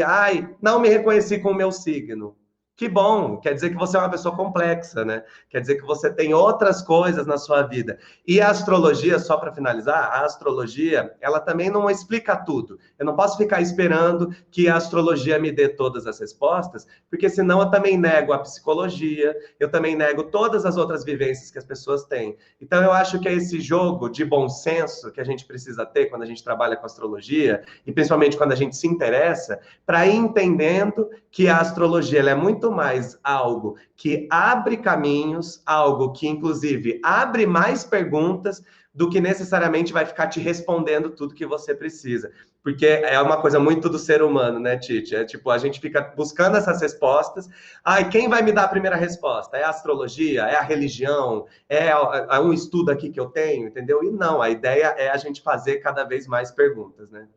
não me reconheci com o meu signo. Que bom, quer dizer que você é uma pessoa complexa, né? Quer dizer que você tem outras coisas na sua vida. E a astrologia, só para finalizar, a astrologia, ela também não explica tudo. Eu não posso ficar esperando que a astrologia me dê todas as respostas, porque senão eu também nego a psicologia, eu também nego todas as outras vivências que as pessoas têm. Então, eu acho que é esse jogo de bom senso que a gente precisa ter quando a gente trabalha com astrologia, e principalmente quando a gente se interessa, para ir entendendo que a astrologia ela é muito mais algo que abre caminhos, algo que, inclusive, abre mais perguntas do que necessariamente vai ficar te respondendo tudo que você precisa. porque é uma coisa muito do ser humano, né, Titi? É tipo, a gente fica buscando essas respostas. Ai, quem vai me dar a primeira resposta? É a astrologia? É a religião? É um estudo aqui que eu tenho, entendeu? E não, a ideia é a gente fazer cada vez mais perguntas, né?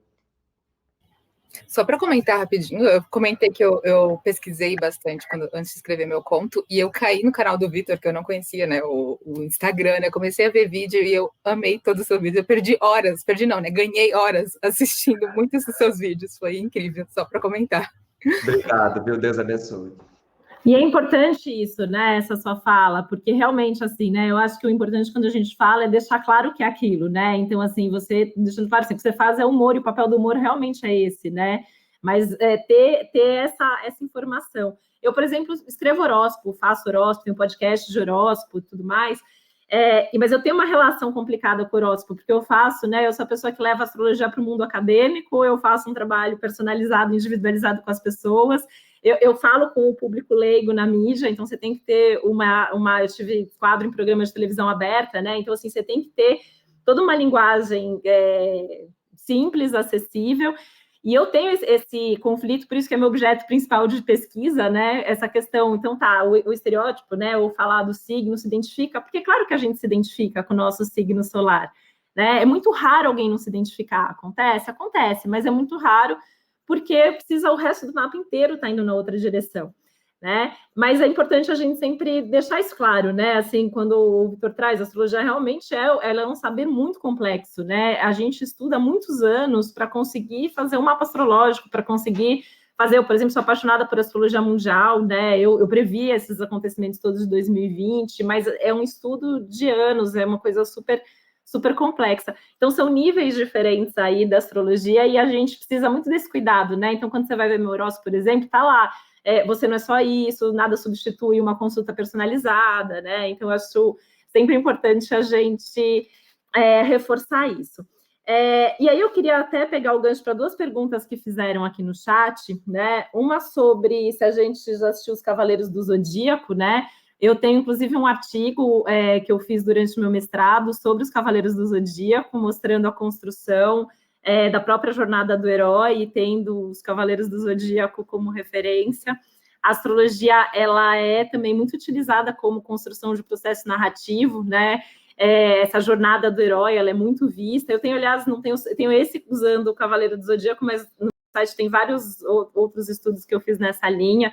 Só para comentar rapidinho, eu comentei que eu pesquisei bastante antes de escrever meu conto, e eu caí no canal do Vitor, que eu não conhecia, né, o Instagram, né, comecei a ver vídeo e eu amei todo o seu vídeo, eu ganhei horas assistindo muitos dos seus vídeos, foi incrível, só para comentar. Obrigado, viu? Deus abençoe. E é importante isso, né, essa sua fala, porque realmente, assim, né, eu acho que o importante quando a gente fala é deixar claro que é aquilo, né, então, assim, você, deixando claro, assim, o que você faz é humor, e o papel do humor realmente é esse, né, mas ter essa informação. Eu, por exemplo, escrevo horóscopo, faço horóscopo, tenho podcast de horóscopo e tudo mais, mas eu tenho uma relação complicada com o horóscopo, porque eu sou a pessoa que leva a astrologia para o mundo acadêmico, eu faço um trabalho personalizado, individualizado com as pessoas. Eu falo com o público leigo na mídia, então você tem que ter eu tive quadro em programa de televisão aberta, né? Então, assim, você tem que ter toda uma linguagem simples, acessível, e eu tenho esse conflito, por isso que é meu objeto principal de pesquisa, né? Essa questão, então tá, o estereótipo, né? Ou falar do signo se identifica, porque claro que a gente se identifica com o nosso signo solar, né? É muito raro alguém não se identificar. Acontece, mas é muito raro, porque precisa o resto do mapa inteiro estar indo na outra direção, né? Mas é importante a gente sempre deixar isso claro, né? Assim, quando o Vitor traz, a astrologia realmente ela é um saber muito complexo, né? A gente estuda há muitos anos para conseguir fazer um mapa astrológico, para conseguir fazer, eu, por exemplo, sou apaixonada por astrologia mundial, né? Eu previ esses acontecimentos todos de 2020, mas é um estudo de anos, é uma coisa super complexa. Então, são níveis diferentes aí da astrologia e a gente precisa muito desse cuidado, né? Então, quando você vai ver meu horóscopo, por exemplo, tá lá, você não é só isso, nada substitui uma consulta personalizada, né? Então, eu acho sempre importante a gente reforçar isso. E aí eu queria até pegar o gancho para duas perguntas que fizeram aqui no chat, né? Uma sobre se a gente já assistiu Os Cavaleiros do Zodíaco, né? Eu tenho, inclusive, um artigo que eu fiz durante o meu mestrado sobre os Cavaleiros do Zodíaco, mostrando a construção da própria jornada do herói, tendo os Cavaleiros do Zodíaco como referência. A astrologia, ela é também muito utilizada como construção de processo narrativo, né? Essa jornada do herói, ela é muito vista. Eu tenho, aliás, tenho esse usando o Cavaleiro do Zodíaco, mas no site tem vários outros estudos que eu fiz nessa linha.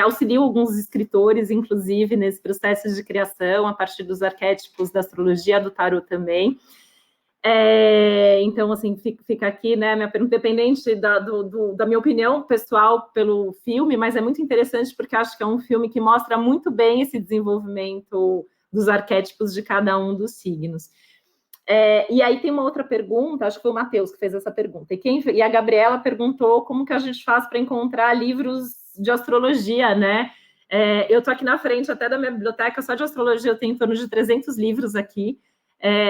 Auxilio alguns escritores, inclusive, nesse processo de criação, a partir dos arquétipos da astrologia, do tarot também. Então, assim, fica aqui, né, minha pergunta, independente da minha opinião pessoal pelo filme, mas é muito interessante porque acho que é um filme que mostra muito bem esse desenvolvimento dos arquétipos de cada um dos signos. E aí tem uma outra pergunta, acho que foi o Matheus que fez essa pergunta, e a Gabriela perguntou como que a gente faz para encontrar livros de astrologia, né? Eu estou aqui na frente até da minha biblioteca, só de astrologia eu tenho em torno de 300 livros aqui,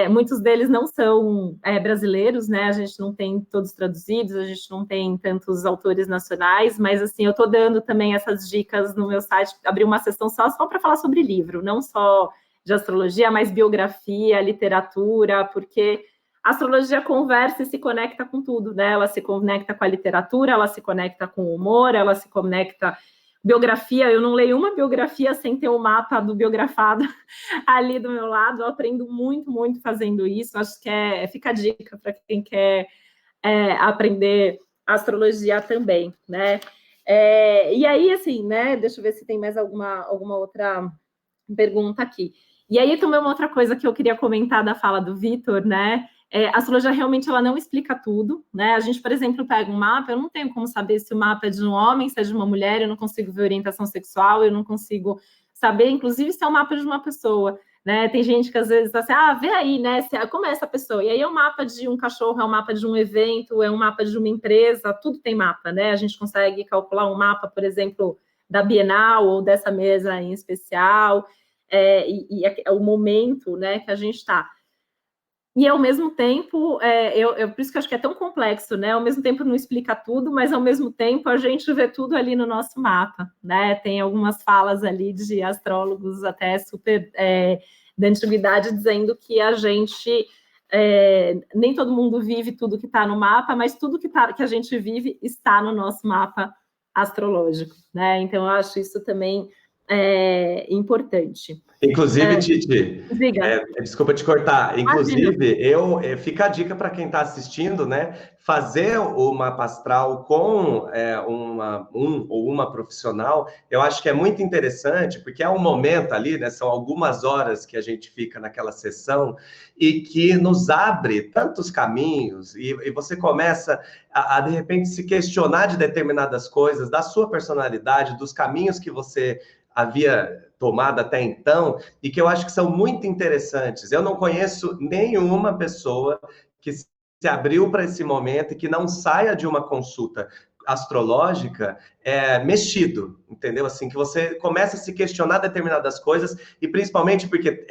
muitos deles não são brasileiros, né? A gente não tem todos traduzidos, a gente não tem tantos autores nacionais, mas assim, eu estou dando também essas dicas no meu site, abri uma sessão só para falar sobre livro, não só de astrologia, mas biografia, literatura, porque a astrologia conversa e se conecta com tudo, né? Ela se conecta com a literatura, ela se conecta com o humor, ela se conecta... Biografia, eu não leio uma biografia sem ter o mapa do biografado ali do meu lado, eu aprendo muito, muito fazendo isso, acho que fica a dica para quem quer aprender astrologia também, né? E aí, assim, né, deixa eu ver se tem mais alguma outra pergunta aqui. E aí também uma outra coisa que eu queria comentar da fala do Vitor, né? A astrologia realmente ela não explica tudo, né? A gente, por exemplo, pega um mapa, eu não tenho como saber se o mapa é de um homem, se é de uma mulher, eu não consigo ver orientação sexual, eu não consigo saber, inclusive, se é o mapa de uma pessoa, né? Tem gente que às vezes tá assim, vê aí, né? Como é essa pessoa? E aí é um mapa de um cachorro, é um mapa de um evento, é um mapa de uma empresa, tudo tem mapa, né? A gente consegue calcular um mapa, por exemplo, da Bienal ou dessa mesa em especial, e o momento, né, que a gente está. E, ao mesmo tempo, por isso que eu acho que é tão complexo, né? Ao mesmo tempo não explica tudo, mas, ao mesmo tempo, a gente vê tudo ali no nosso mapa, né? Tem algumas falas ali de astrólogos até super da antiguidade dizendo que a gente nem todo mundo vive tudo que está no mapa, mas tudo que a gente vive está no nosso mapa astrológico, né? Então, eu acho isso também importante. Inclusive, Titi, diga. desculpa te cortar. Inclusive, fica a dica para quem está assistindo, né? Fazer o mapa astral com uma profissional, eu acho que é muito interessante, porque é um momento ali, né? São algumas horas que a gente fica naquela sessão e que nos abre tantos caminhos, e você começa a de repente se questionar de determinadas coisas, da sua personalidade, dos caminhos que você havia tomado até então, e que eu acho que são muito interessantes. Eu não conheço nenhuma pessoa que se abriu para esse momento e que não saia de uma consulta astrológica mexido, entendeu? Assim, que você começa a se questionar determinadas coisas, e principalmente porque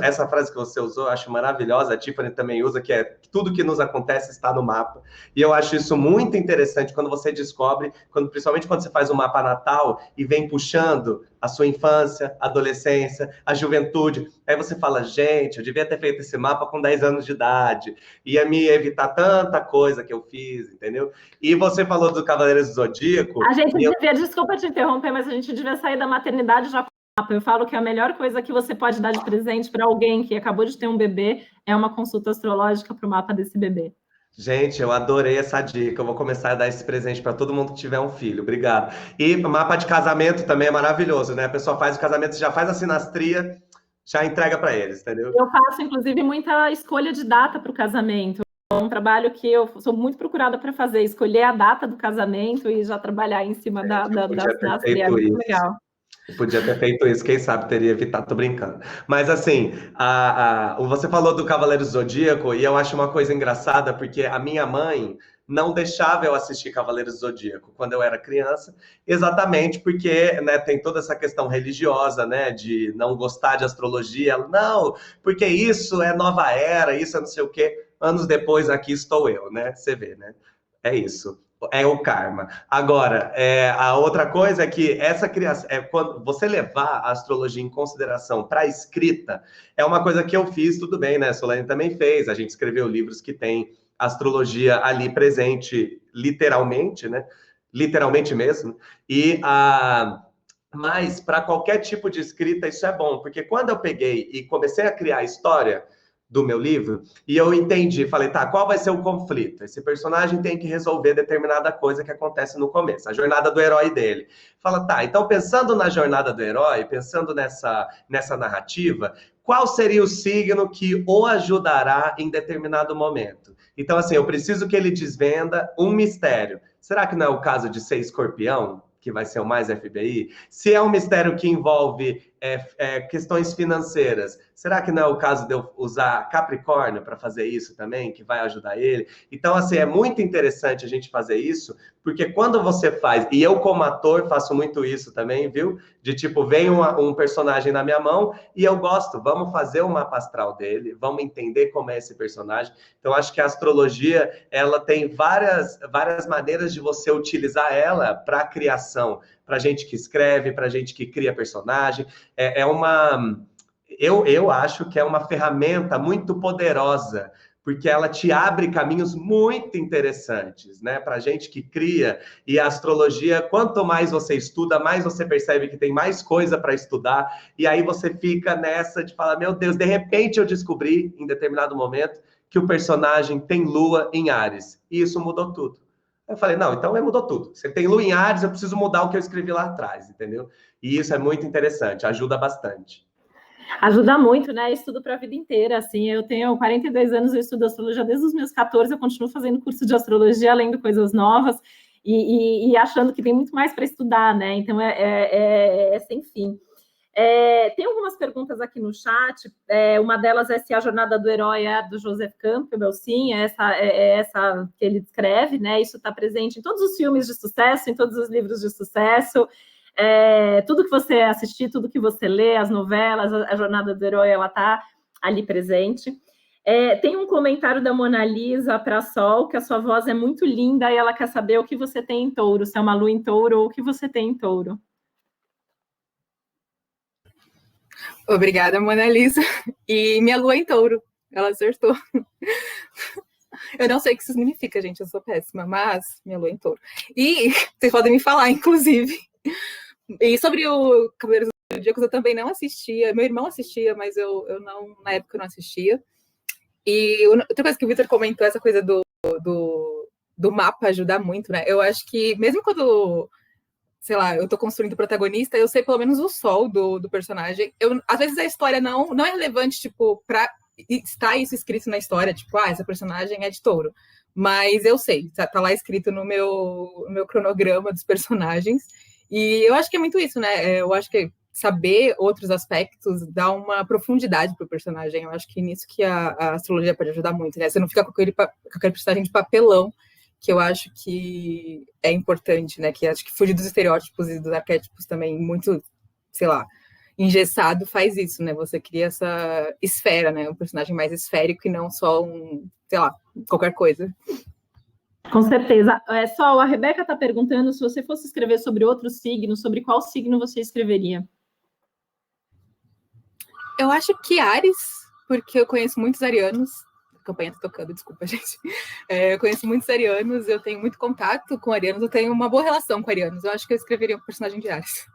essa frase que você usou, eu acho maravilhosa, a Tiffany também usa, que é tudo que nos acontece está no mapa, e eu acho isso muito interessante quando você descobre, principalmente quando você faz um mapa natal e vem puxando a sua infância, adolescência, a juventude, aí você fala, gente, eu devia ter feito esse mapa com 10 anos de idade, ia me evitar tanta coisa que eu fiz, entendeu? E você falou do Cavaleiros do Zodíaco. A gente devia, desculpa te interromper, mas a gente devia sair da maternidade já com o mapa. Eu falo que a melhor coisa que você pode dar de presente para alguém que acabou de ter um bebê é uma consulta astrológica para o mapa desse bebê. Gente, eu adorei essa dica. Eu vou começar a dar esse presente para todo mundo que tiver um filho. Obrigado. E mapa de casamento também é maravilhoso, né? A pessoa faz o casamento, já faz a sinastria, já entrega para eles, entendeu? Eu faço, inclusive, muita escolha de data para o casamento. É um trabalho que eu sou muito procurada para fazer, escolher a data do casamento e já trabalhar em cima da sinastria. É muito legal. Eu podia ter feito isso, quem sabe teria evitado, tô brincando. Mas assim, você falou do Cavaleiro Zodíaco, e eu acho uma coisa engraçada, porque a minha mãe não deixava eu assistir Cavaleiro Zodíaco quando eu era criança, exatamente porque, né, tem toda essa questão religiosa, né, de não gostar de astrologia. Ela, não, porque isso é nova era, isso é não sei o quê. Anos depois, aqui estou eu, né? Você vê, né? É isso. É o karma. Agora, a outra coisa é que essa criação, quando você levar a astrologia em consideração para a escrita, é uma coisa que eu fiz, tudo bem, né? Solane também fez, a gente escreveu livros que tem astrologia ali presente, literalmente, né? Literalmente mesmo. Mas para qualquer tipo de escrita, isso é bom, porque quando eu peguei e comecei a criar a história do meu livro, e eu entendi, falei, tá, qual vai ser o conflito? Esse personagem tem que resolver determinada coisa que acontece no começo, a jornada do herói dele. Fala, tá, então pensando na jornada do herói, pensando nessa narrativa, qual seria o signo que o ajudará em determinado momento? Então, assim, eu preciso que ele desvenda um mistério. Será que não é o caso de ser escorpião, que vai ser o mais FBI? Se é um mistério que envolve questões financeiras, será que não é o caso de eu usar Capricórnio para fazer isso também, que vai ajudar ele? Então, assim, é muito interessante a gente fazer isso, porque quando você faz, e eu como ator faço muito isso também, viu? De tipo, vem um personagem na minha mão e eu gosto, vamos fazer o mapa astral dele, vamos entender como é esse personagem. Então, acho que a astrologia, ela tem várias maneiras de você utilizar ela para a criação, para gente que escreve, para gente que cria personagem. Eu acho que é uma ferramenta muito poderosa, porque ela te abre caminhos muito interessantes, né? Para gente que cria, e a astrologia, quanto mais você estuda, mais você percebe que tem mais coisa para estudar, e aí você fica nessa de falar, meu Deus, de repente eu descobri, em determinado momento, que o personagem tem lua em Áries, e isso mudou tudo. Eu falei, não, então mudou tudo. Você tem lua em Áries, eu preciso mudar o que eu escrevi lá atrás, entendeu? E isso é muito interessante, ajuda bastante. Ajuda muito, né? Estudo para a vida inteira, assim. Eu tenho 42 anos, eu estudo astrologia desde os meus 14, eu continuo fazendo curso de astrologia, lendo coisas novas e achando que tem muito mais para estudar, né? Então, é sem fim. Tem algumas perguntas aqui no chat, uma delas é se a jornada do herói é a do Joseph Campbell. Sim, é essa que ele descreve, né? Isso está presente em todos os filmes de sucesso, em todos os livros de sucesso, tudo que você assistir, tudo que você lê, as novelas, a jornada do herói, ela está ali presente. Tem um comentário da Mona Lisa para Sol, que a sua voz é muito linda e ela quer saber o que você tem em touro, se é uma lua em touro ou o que você tem em touro. Obrigada, Mona Lisa. E minha lua é em touro. Ela acertou. Eu não sei o que isso significa, gente, eu sou péssima, mas minha lua é em touro. E vocês podem me falar, inclusive. E sobre o Cavaleiros do Zodíaco, eu também não assistia. Meu irmão assistia, mas eu não, na época eu não assistia. E outra coisa que o Victor comentou, essa coisa do mapa ajudar muito, né? Eu acho que mesmo quando, sei lá, eu tô construindo o protagonista, eu sei pelo menos o sol do personagem. Às vezes a história não é relevante, tipo, pra estar isso escrito na história, tipo, essa personagem é de touro. Mas eu sei, tá lá escrito no meu cronograma dos personagens. E eu acho que é muito isso, né? Eu acho que saber outros aspectos dá uma profundidade pro personagem. Eu acho que nisso que a astrologia pode ajudar muito, né? Você não fica com aquele personagem de papelão, que eu acho que é importante, né? Que acho que fugir dos estereótipos e dos arquétipos também muito, sei lá, engessado faz isso, né? Você cria essa esfera, né? Um personagem mais esférico e não só sei lá, qualquer coisa. Com certeza. Sol, a Rebeca está perguntando se você fosse escrever sobre outro signo, sobre qual signo você escreveria? Eu acho que Áries, porque eu conheço muitos arianos. A campanha tá tocando, desculpa, gente. Eu conheço muitos arianos, eu tenho muito contato com arianos, eu tenho uma boa relação com arianos. Eu acho que eu escreveria um personagem de Áries.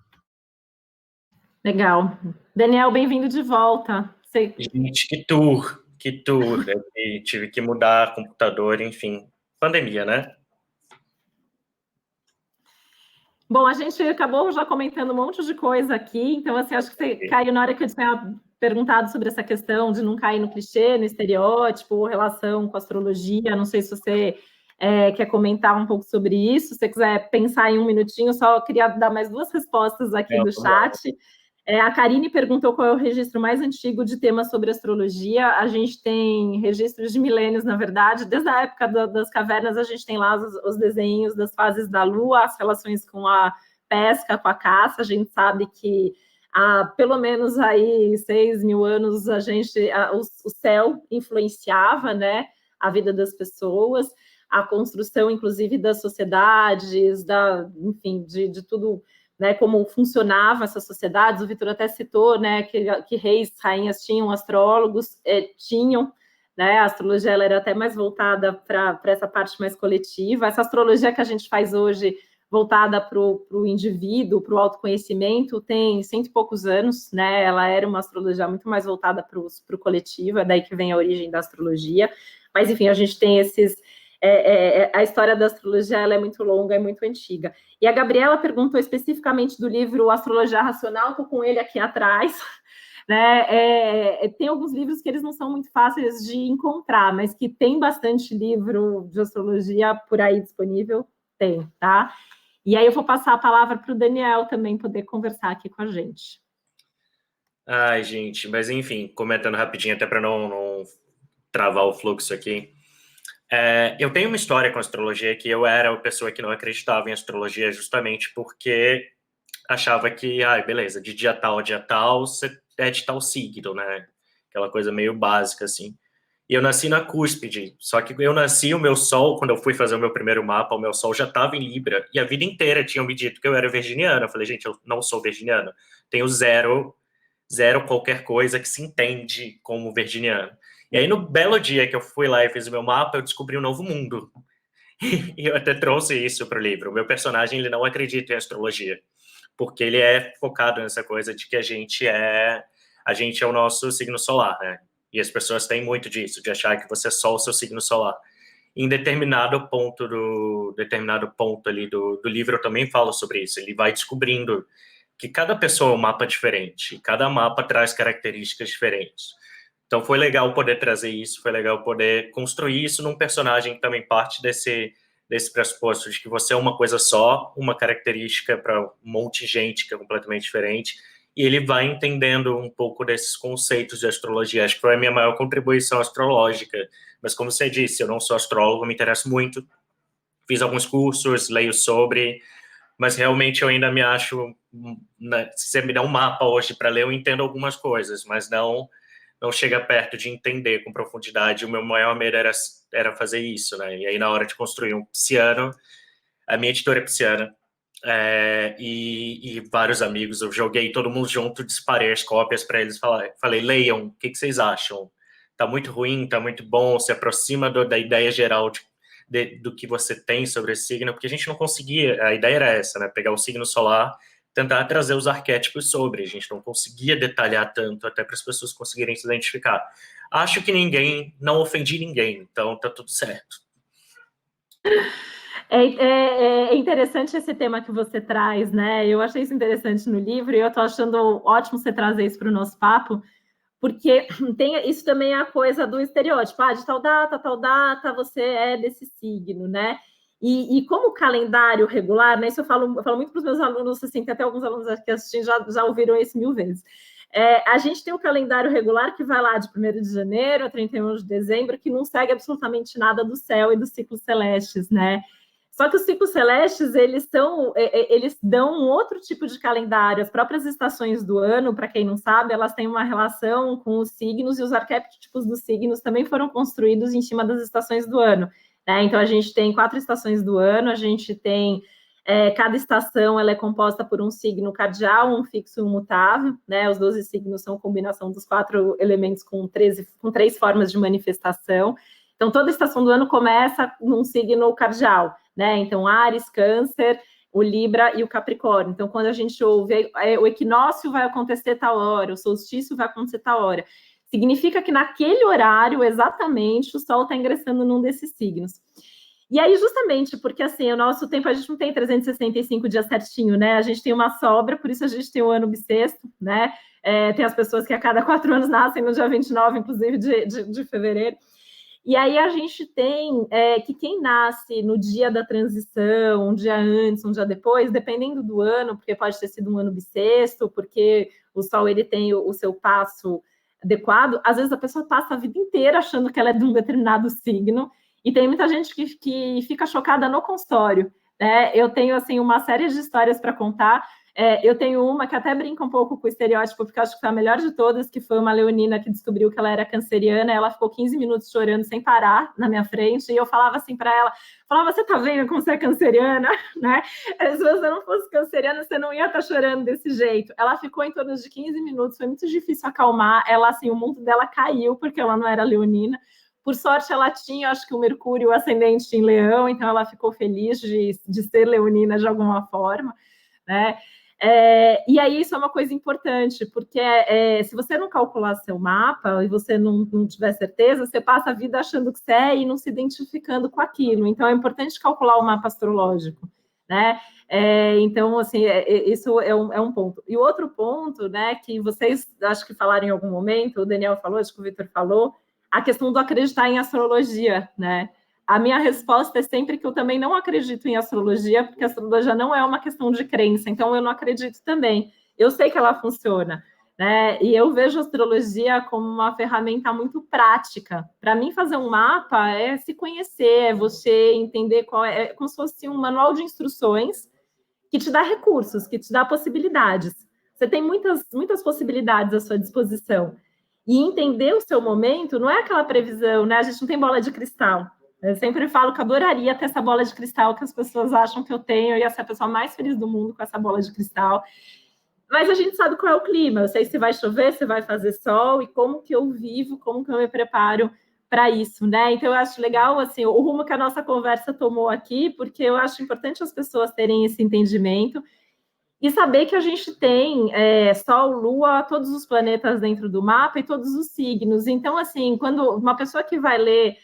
Legal. Daniel, bem-vindo de volta. Gente, que tour. Eu tive que mudar computador, enfim. Pandemia, né? Bom, a gente acabou já comentando um monte de coisa aqui, então, assim, acho que você caiu na hora que eu tinha perguntado sobre essa questão de não cair no clichê, no estereótipo, relação com astrologia. Não sei se você quer comentar um pouco sobre isso. Se você quiser pensar em um minutinho, só queria dar mais duas respostas aqui do chat. A Karine perguntou qual é o registro mais antigo de temas sobre astrologia. A gente tem registros de milênios, na verdade. Desde a época das cavernas, a gente tem lá os desenhos das fases da Lua, as relações com a pesca, com a caça. A gente sabe que há pelo menos aí 6.000 anos o céu influenciava, né, a vida das pessoas, a construção, inclusive, das sociedades, enfim, de tudo, né, como funcionavam essas sociedades. O Vitor até citou, né, que reis, rainhas tinham astrólogos, né, a astrologia ela era até mais voltada para essa parte mais coletiva. Essa astrologia que a gente faz hoje, voltada para o indivíduo, para o autoconhecimento, tem 100 e poucos anos, né? Ela era uma astrologia muito mais voltada para o coletivo, é daí que vem a origem da astrologia. Mas, enfim, a gente tem a história da astrologia ela é muito longa, é muito antiga. E a Gabriela perguntou especificamente do livro Astrologia Racional, estou com ele aqui atrás, né? Tem alguns livros que eles não são muito fáceis de encontrar, mas que tem bastante livro de astrologia por aí disponível, tem, tá? E aí eu vou passar a palavra para o Daniel também poder conversar aqui com a gente. Ai, gente, mas enfim, comentando rapidinho, até para não travar o fluxo aqui. Eu tenho uma história com astrologia que eu era a pessoa que não acreditava em astrologia justamente porque achava que, beleza, de dia tal a dia tal, você é de tal signo, né? Aquela coisa meio básica, assim. E eu nasci na cúspide, só que eu nasci, o meu sol, quando eu fui fazer o meu primeiro mapa, o meu sol já estava em Libra, e a vida inteira tinham me dito que eu era virginiano. Eu falei, gente, eu não sou virginiano. Tenho zero qualquer coisa que se entende como virginiano. E aí, no belo dia que eu fui lá e fiz o meu mapa, eu descobri um novo mundo. E eu até trouxe isso para o livro. O meu personagem, ele não acredita em astrologia, porque ele é focado nessa coisa de que a gente é o nosso signo solar, né? E as pessoas têm muito disso, de achar que você é só o seu signo solar. Em determinado ponto ali do livro, eu também falo sobre isso. Ele vai descobrindo que cada pessoa é um mapa diferente, cada mapa traz características diferentes. Então foi legal poder trazer isso, foi legal poder construir isso num personagem que também parte desse pressuposto de que você é uma coisa só, uma característica para um monte de gente que é completamente diferente, e ele vai entendendo um pouco desses conceitos de astrologia. Acho que foi a minha maior contribuição astrológica, mas como você disse, eu não sou astrólogo, me interesso muito, fiz alguns cursos, leio sobre, mas realmente eu ainda me acho, se você me dá um mapa hoje para ler, eu entendo algumas coisas, mas não chega perto de entender com profundidade. O meu maior medo era fazer isso, né? E aí, na hora de construir um pisciano, a minha editora é pisciana, e vários amigos, eu joguei todo mundo junto, disparei as cópias para eles, falei, leiam, o que vocês acham? tá muito ruim, tá muito bom, se aproxima da ideia geral do que você tem sobre esse signo, porque a gente não conseguia, a ideia era essa, né? Pegar o signo solar, tentar trazer os arquétipos sobre, a gente não conseguia detalhar tanto, até para as pessoas conseguirem se identificar. Acho que não ofendi ninguém, então tá tudo certo. É interessante esse tema que você traz, né? Eu achei isso interessante no livro e eu estou achando ótimo você trazer isso para o nosso papo, porque isso também é a coisa do estereótipo, de tal data, você é desse signo, né? E como o calendário regular, né? Isso eu falo muito para os meus alunos, assim, que até alguns alunos aqui assistindo já ouviram isso 1000 vezes. A gente tem o calendário regular que vai lá de 1º de janeiro a 31 de dezembro, que não segue absolutamente nada do céu e dos ciclos celestes, né? Só que os ciclos celestes, eles dão um outro tipo de calendário. As próprias estações do ano, para quem não sabe, elas têm uma relação com os signos, e os arquétipos dos signos também foram construídos em cima das estações do ano, né? Então, a gente tem 4 estações do ano, a gente tem... cada estação ela é composta por um signo cardial, um fixo e um mutável, né? Os 12 signos são a combinação dos 4 elementos com 3 formas de manifestação. Então, toda estação do ano começa num signo cardial, né? Então, Áries, Câncer, o Libra e o Capricórnio. Então, quando a gente ouve o equinócio vai acontecer tal hora, o solstício vai acontecer tal hora, significa que naquele horário, exatamente, o Sol está ingressando num desses signos. E aí, justamente, porque assim, o nosso tempo, a gente não tem 365 dias certinho, né? A gente tem uma sobra, por isso a gente tem o ano bissexto, né? Tem as pessoas que a cada 4 anos nascem no dia 29, inclusive, de fevereiro. E aí a gente tem que quem nasce no dia da transição, um dia antes, um dia depois, dependendo do ano, porque pode ter sido um ano bissexto, porque o Sol ele tem o seu passo adequado, às vezes a pessoa passa a vida inteira achando que ela é de um determinado signo, e tem muita gente que fica chocada no consultório, né? Eu tenho, assim, uma série de histórias para contar. Eu tenho uma que até brinca um pouco com o estereótipo, porque eu acho que foi a melhor de todas, que foi uma leonina que descobriu que ela era canceriana, ela ficou 15 minutos chorando sem parar na minha frente, e eu falava assim para ela, você tá vendo como você é canceriana, né? Se você não fosse canceriana, você não ia estar chorando desse jeito. Ela ficou em torno de 15 minutos, foi muito difícil acalmar, ela, assim, o mundo dela caiu, porque ela não era leonina. Por sorte, ela tinha, acho que o Mercúrio ascendente em Leão, então ela ficou feliz de ser leonina de alguma forma, né? E aí isso é uma coisa importante, porque se você não calcular seu mapa e você não tiver certeza, você passa a vida achando que você é e não se identificando com aquilo. Então, é importante calcular o mapa astrológico, né? Então, assim, isso é um ponto. E o outro ponto, né, que vocês acho que falaram em algum momento, o Daniel falou, acho que o Vitor falou, a questão do acreditar em astrologia, né? A minha resposta é sempre que eu também não acredito em astrologia, porque a astrologia não é uma questão de crença, então eu não acredito também. Eu sei que ela funciona, né? E eu vejo a astrologia como uma ferramenta muito prática. Para mim, fazer um mapa é se conhecer, é você entender é como se fosse um manual de instruções que te dá recursos, que te dá possibilidades. Você tem muitas possibilidades à sua disposição. E entender o seu momento não é aquela previsão, né? A gente não tem bola de cristal. Eu sempre falo que adoraria ter essa bola de cristal que as pessoas acham que eu tenho, eu ia ser a pessoa mais feliz do mundo com essa bola de cristal. Mas a gente sabe qual é o clima, eu sei se vai chover, se vai fazer sol, e como que eu vivo, como que eu me preparo para isso, né? Então, eu acho legal, assim, o rumo que a nossa conversa tomou aqui, porque eu acho importante as pessoas terem esse entendimento e saber que a gente tem Sol, Lua, todos os planetas dentro do mapa e todos os signos. Então, assim, quando uma pessoa que vai ler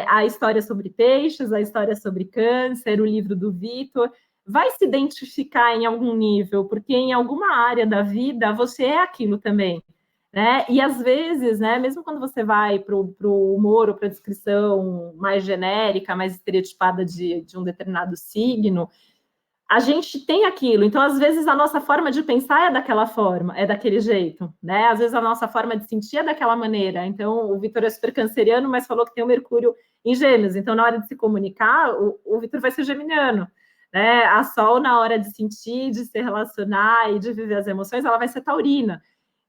a história sobre peixes, a história sobre câncer, o livro do Vitor, vai se identificar em algum nível, porque em alguma área da vida você é aquilo também, né? E às vezes, né, mesmo quando você vai para o humor ou para a descrição mais genérica, mais estereotipada de um determinado signo, a gente tem aquilo. Então, às vezes, a nossa forma de pensar é daquela forma, é daquele jeito, né? Às vezes, a nossa forma de sentir é daquela maneira. Então, o Vitor é super canceriano, mas falou que tem o Mercúrio em Gêmeos. Então, na hora de se comunicar, o Vitor vai ser geminiano, né? A Sol, na hora de sentir, de se relacionar e de viver as emoções, ela vai ser taurina.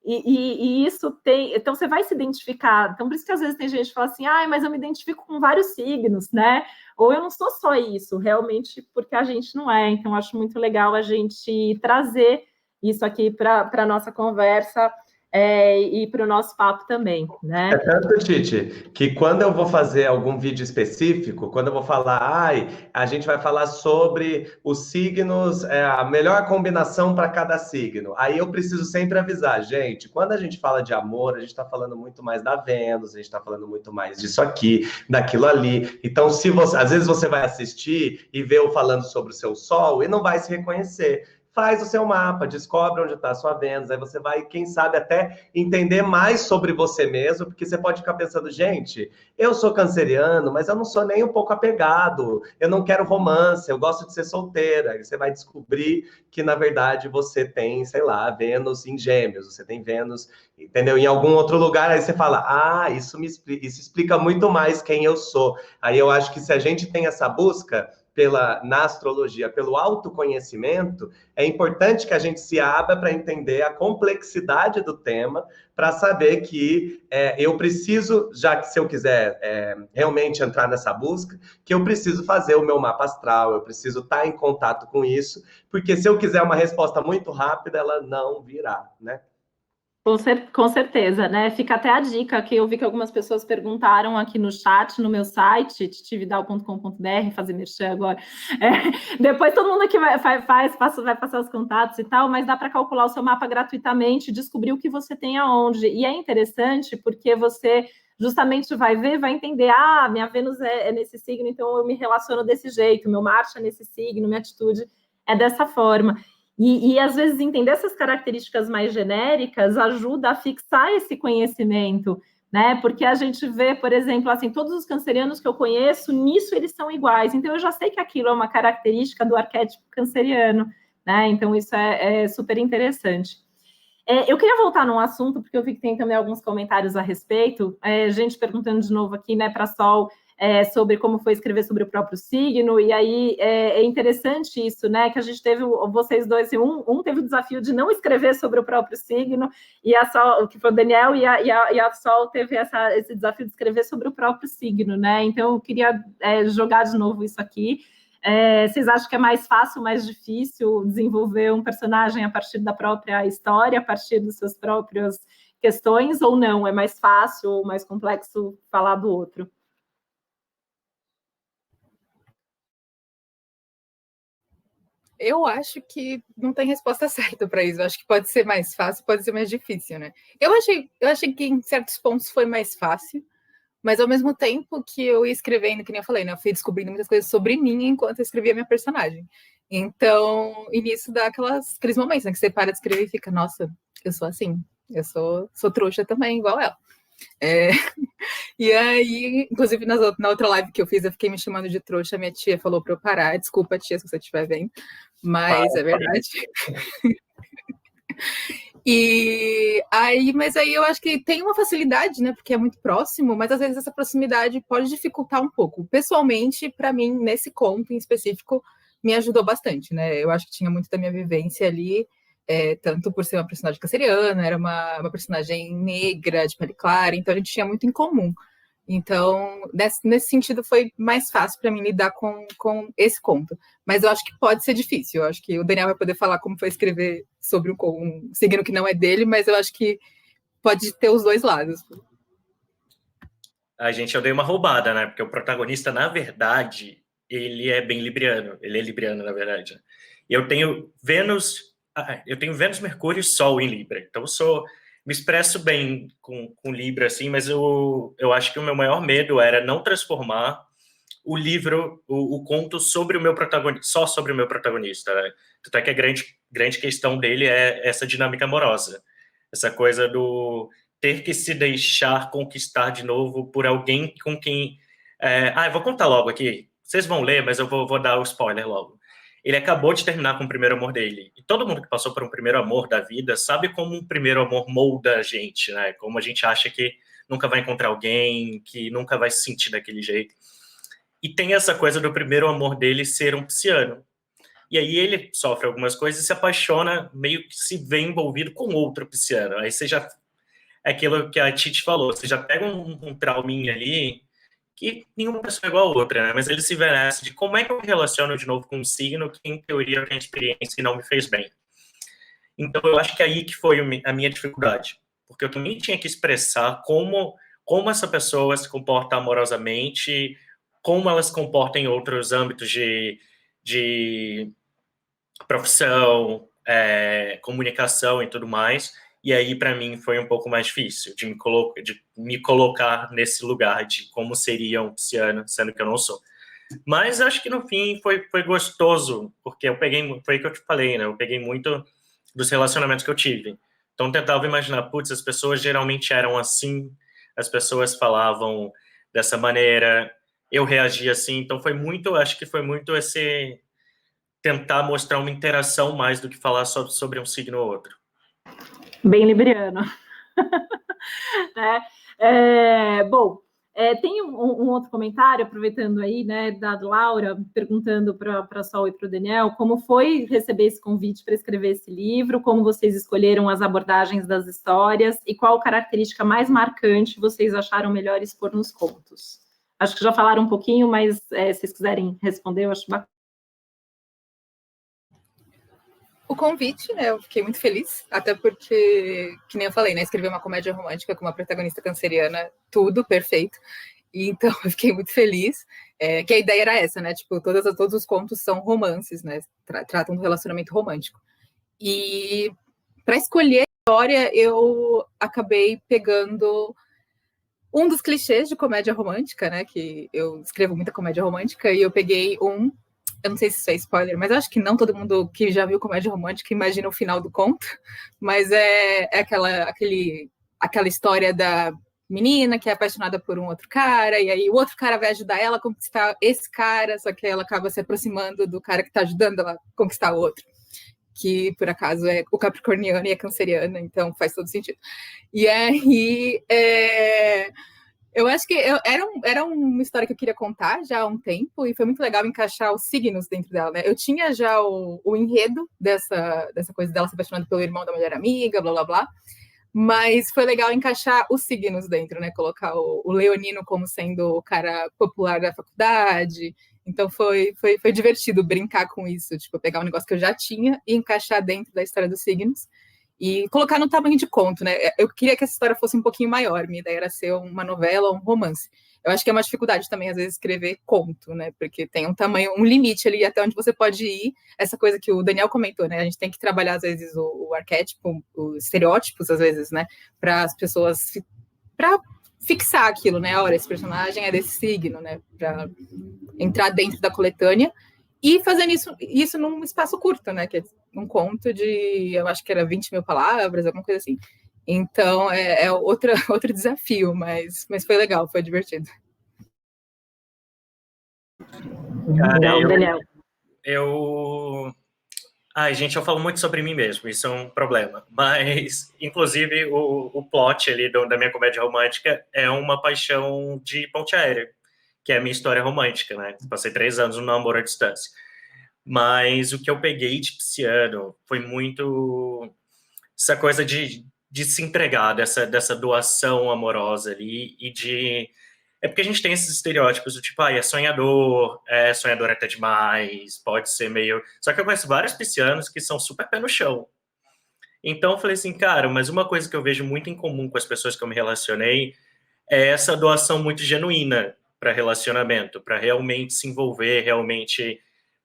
E isso tem... Então, você vai se identificar. Então, por isso que, às vezes, tem gente que fala assim, mas eu me identifico com vários signos, né? Ou eu não sou só isso, realmente, porque a gente não é. Então, acho muito legal a gente trazer isso aqui para a nossa conversa, e para o nosso papo também, né? É tanto, Titi, que quando eu vou fazer algum vídeo específico, quando eu vou falar, a gente vai falar sobre os signos, a melhor combinação para cada signo. Aí eu preciso sempre avisar, gente, quando a gente fala de amor, a gente está falando muito mais da Vênus, a gente está falando muito mais disso aqui, daquilo ali. Então, se você, às vezes você vai assistir e vê eu falando sobre o seu Sol e não vai se reconhecer. Faz o seu mapa, descobre onde está a sua Vênus, aí você vai, quem sabe, até entender mais sobre você mesmo, porque você pode ficar pensando, gente, eu sou canceriano, mas eu não sou nem um pouco apegado, eu não quero romance, eu gosto de ser solteira. E você vai descobrir que, na verdade, você tem, sei lá, Vênus em Gêmeos, você tem Vênus, entendeu? Em algum outro lugar, aí você fala, isso explica muito mais quem eu sou. Aí eu acho que se a gente tem essa busca na astrologia, pelo autoconhecimento, é importante que a gente se abra para entender a complexidade do tema, para saber que eu preciso, já que se eu quiser realmente entrar nessa busca, que eu preciso fazer o meu mapa astral, eu preciso estar em contato com isso, porque se eu quiser uma resposta muito rápida, ela não virá, né? Com certeza, né? Fica até a dica que eu vi que algumas pessoas perguntaram aqui no chat, no meu site, titividal.com.br, fazer merchan agora. Depois todo mundo aqui vai passar os contatos e tal, mas dá para calcular o seu mapa gratuitamente, descobrir o que você tem aonde. E é interessante porque você justamente vai ver, vai entender, minha Vênus é nesse signo, então eu me relaciono desse jeito, meu Marte é nesse signo, minha atitude é dessa forma. E às vezes entender essas características mais genéricas ajuda a fixar esse conhecimento, né? Porque a gente vê, por exemplo, assim, todos os cancerianos que eu conheço, nisso eles são iguais. Então eu já sei que aquilo é uma característica do arquétipo canceriano, né? Então isso é super interessante. Eu queria voltar num assunto, porque eu vi que tem também alguns comentários a respeito. Gente perguntando de novo aqui, né, para Sol, sobre como foi escrever sobre o próprio signo, e aí é interessante isso, né, que a gente teve, vocês dois, assim, um teve o desafio de não escrever sobre o próprio signo, e a Sol, que foi o Daniel, e a Sol teve esse desafio de escrever sobre o próprio signo, né, então eu queria jogar de novo isso aqui. Vocês acham que é mais fácil, mais difícil desenvolver um personagem a partir da própria história, a partir das suas próprias questões, ou não? É mais fácil ou mais complexo falar do outro? Eu acho que não tem resposta certa para isso. Eu acho que pode ser mais fácil, pode ser mais difícil, né? Eu achei que em certos pontos foi mais fácil, mas ao mesmo tempo que eu ia escrevendo, que nem eu falei, né? Eu fui descobrindo muitas coisas sobre mim enquanto eu escrevia minha personagem. Então, e nisso dá aqueles momentos, né? Que você para de escrever e fica, nossa, eu sou assim, eu sou trouxa também, igual ela. E aí, inclusive na outra live que eu fiz, eu fiquei me chamando de trouxa, minha tia falou para eu parar. Desculpa, tia, se você estiver vendo, mas é verdade. Mas aí eu acho que tem uma facilidade, né? Porque é muito próximo, mas às vezes essa proximidade pode dificultar um pouco. Pessoalmente, para mim, nesse conto em específico, me ajudou bastante, né? Eu acho que tinha muito da minha vivência ali, tanto por ser uma personagem canceriana, era uma personagem negra, de pele clara, então a gente tinha muito em comum. Então, nesse sentido, foi mais fácil para mim lidar com esse conto. Mas eu acho que pode ser difícil. Eu acho que o Daniel vai poder falar como foi escrever sobre um signo que não é dele, mas eu acho que pode ter os dois lados. Eu dei uma roubada, né? Porque o protagonista, na verdade, ele é bem libriano. Ele é libriano, na verdade. Eu tenho Vênus, Mercúrio e Sol em Libra. Então, me expresso bem com Libra, assim, mas eu acho que o meu maior medo era não transformar o livro, o conto sobre o meu protagonista, só sobre o meu protagonista, né? Tanto é que a grande questão dele é essa dinâmica amorosa, essa coisa do ter que se deixar conquistar de novo por alguém com quem... eu vou contar logo aqui, vocês vão ler, mas eu vou dar o spoiler logo. Ele acabou de terminar com o primeiro amor dele. E todo mundo que passou por um primeiro amor da vida sabe como um primeiro amor molda a gente, né? Como a gente acha que nunca vai encontrar alguém, que nunca vai se sentir daquele jeito. E tem essa coisa do primeiro amor dele ser um pisciano. E aí ele sofre algumas coisas e se apaixona, meio que se vê envolvido com outro pisciano. Aí você já... É aquilo que a Titi falou, você já pega um trauminha ali... que nenhuma pessoa é igual a outra, né? Mas ele se envelhece de como é que eu me relaciono de novo com um signo que, em teoria, eu tenho experiência e não me fez bem. Então, eu acho que aí que foi a minha dificuldade. porque eu também tinha que expressar como essa pessoa se comporta amorosamente, como ela se comporta em outros âmbitos de profissão, comunicação e tudo mais. E aí, para mim, foi um pouco mais difícil de me colocar nesse lugar de como seria um pisciano, sendo que eu não sou. Mas acho que no fim foi gostoso, porque foi o que eu te falei, né? Eu peguei muito dos relacionamentos que eu tive. Então, eu tentava imaginar, putz, as pessoas geralmente eram assim, as pessoas falavam dessa maneira, eu reagia assim. Então, acho que foi muito esse tentar mostrar uma interação mais do que falar sobre um signo ou outro. Bem libriano. Bom, tem um outro comentário, aproveitando aí, né, da Laura, perguntando para a Sol e para o Daniel, como foi receber esse convite para escrever esse livro, como vocês escolheram as abordagens das histórias e qual característica mais marcante vocês acharam melhor expor nos contos. Acho que já falaram um pouquinho, mas se vocês quiserem responder, eu acho bacana. O convite, né, eu fiquei muito feliz, até porque, que nem eu falei, né, escrever uma comédia romântica com uma protagonista canceriana, tudo perfeito, e então eu fiquei muito feliz, que a ideia era essa, né, tipo, todos os contos são romances, né, tratam do relacionamento romântico. E para escolher a história, eu acabei pegando um dos clichês de comédia romântica, né, que eu escrevo muita comédia romântica, e eu peguei eu não sei se isso é spoiler, mas acho que não todo mundo que já viu comédia romântica imagina o final do conto, mas é aquela história da menina que é apaixonada por um outro cara, e aí o outro cara vai ajudar ela a conquistar esse cara, só que ela acaba se aproximando do cara que está ajudando ela a conquistar o outro, que por acaso é o capricorniano e é canceriana, então faz todo sentido. E aí eu acho que era uma história que eu queria contar já há um tempo, e foi muito legal encaixar os signos dentro dela, né? Eu tinha já o enredo dessa coisa dela se apaixonando pelo irmão da melhor amiga, blá, blá, blá, mas foi legal encaixar os signos dentro, né? Colocar o leonino como sendo o cara popular da faculdade. Então foi divertido brincar com isso, tipo, pegar um negócio que eu já tinha e encaixar dentro da história dos signos. E colocar no tamanho de conto, né? Eu queria que essa história fosse um pouquinho maior. Minha ideia era ser uma novela, um romance. Eu acho que é uma dificuldade também, às vezes, escrever conto, né? Porque tem um tamanho, um limite ali até onde você pode ir. Essa coisa que o Daniel comentou, né? A gente tem que trabalhar, às vezes, o arquétipo, os estereótipos, às vezes, né? Para as pessoas... para fixar aquilo, né? Olha, esse personagem é desse signo, né? Para entrar dentro da coletânea. E fazendo isso num espaço curto, né? Que é um conto de, eu acho que era 20 mil palavras, alguma coisa assim. Então, é outro desafio, mas foi legal, foi divertido. Legal, Daniel. Ai, gente, eu falo muito sobre mim mesmo, isso é um problema. Mas, inclusive, o plot ali da minha comédia romântica é uma paixão de ponte aérea, que é a minha história romântica, né? Passei 3 anos no namoro à distância. Mas o que eu peguei de pisciano foi muito essa coisa de se entregar, dessa doação amorosa ali, é porque a gente tem esses estereótipos do tipo, é sonhador até demais, pode ser meio... Só que eu conheço vários piscianos que são super pé no chão. Então eu falei assim, cara, mas uma coisa que eu vejo muito em comum com as pessoas que eu me relacionei é essa doação muito genuína para relacionamento, para realmente se envolver, realmente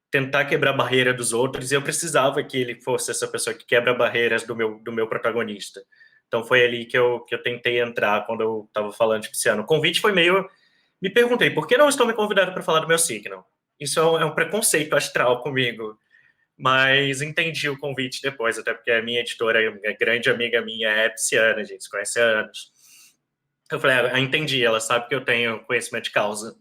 tentar quebrar a barreira dos outros, e eu precisava que ele fosse essa pessoa que quebra barreiras do meu protagonista. Então foi ali que eu tentei entrar quando eu estava falando de pisciano. O convite foi meio... Me perguntei, por que não estou me convidando para falar do meu signo? Isso é um preconceito astral comigo. Mas entendi o convite depois, até porque a minha editora, a grande amiga minha, é pisciana, a gente se conhece há anos. Eu falei, entendi, ela sabe que eu tenho conhecimento de causa.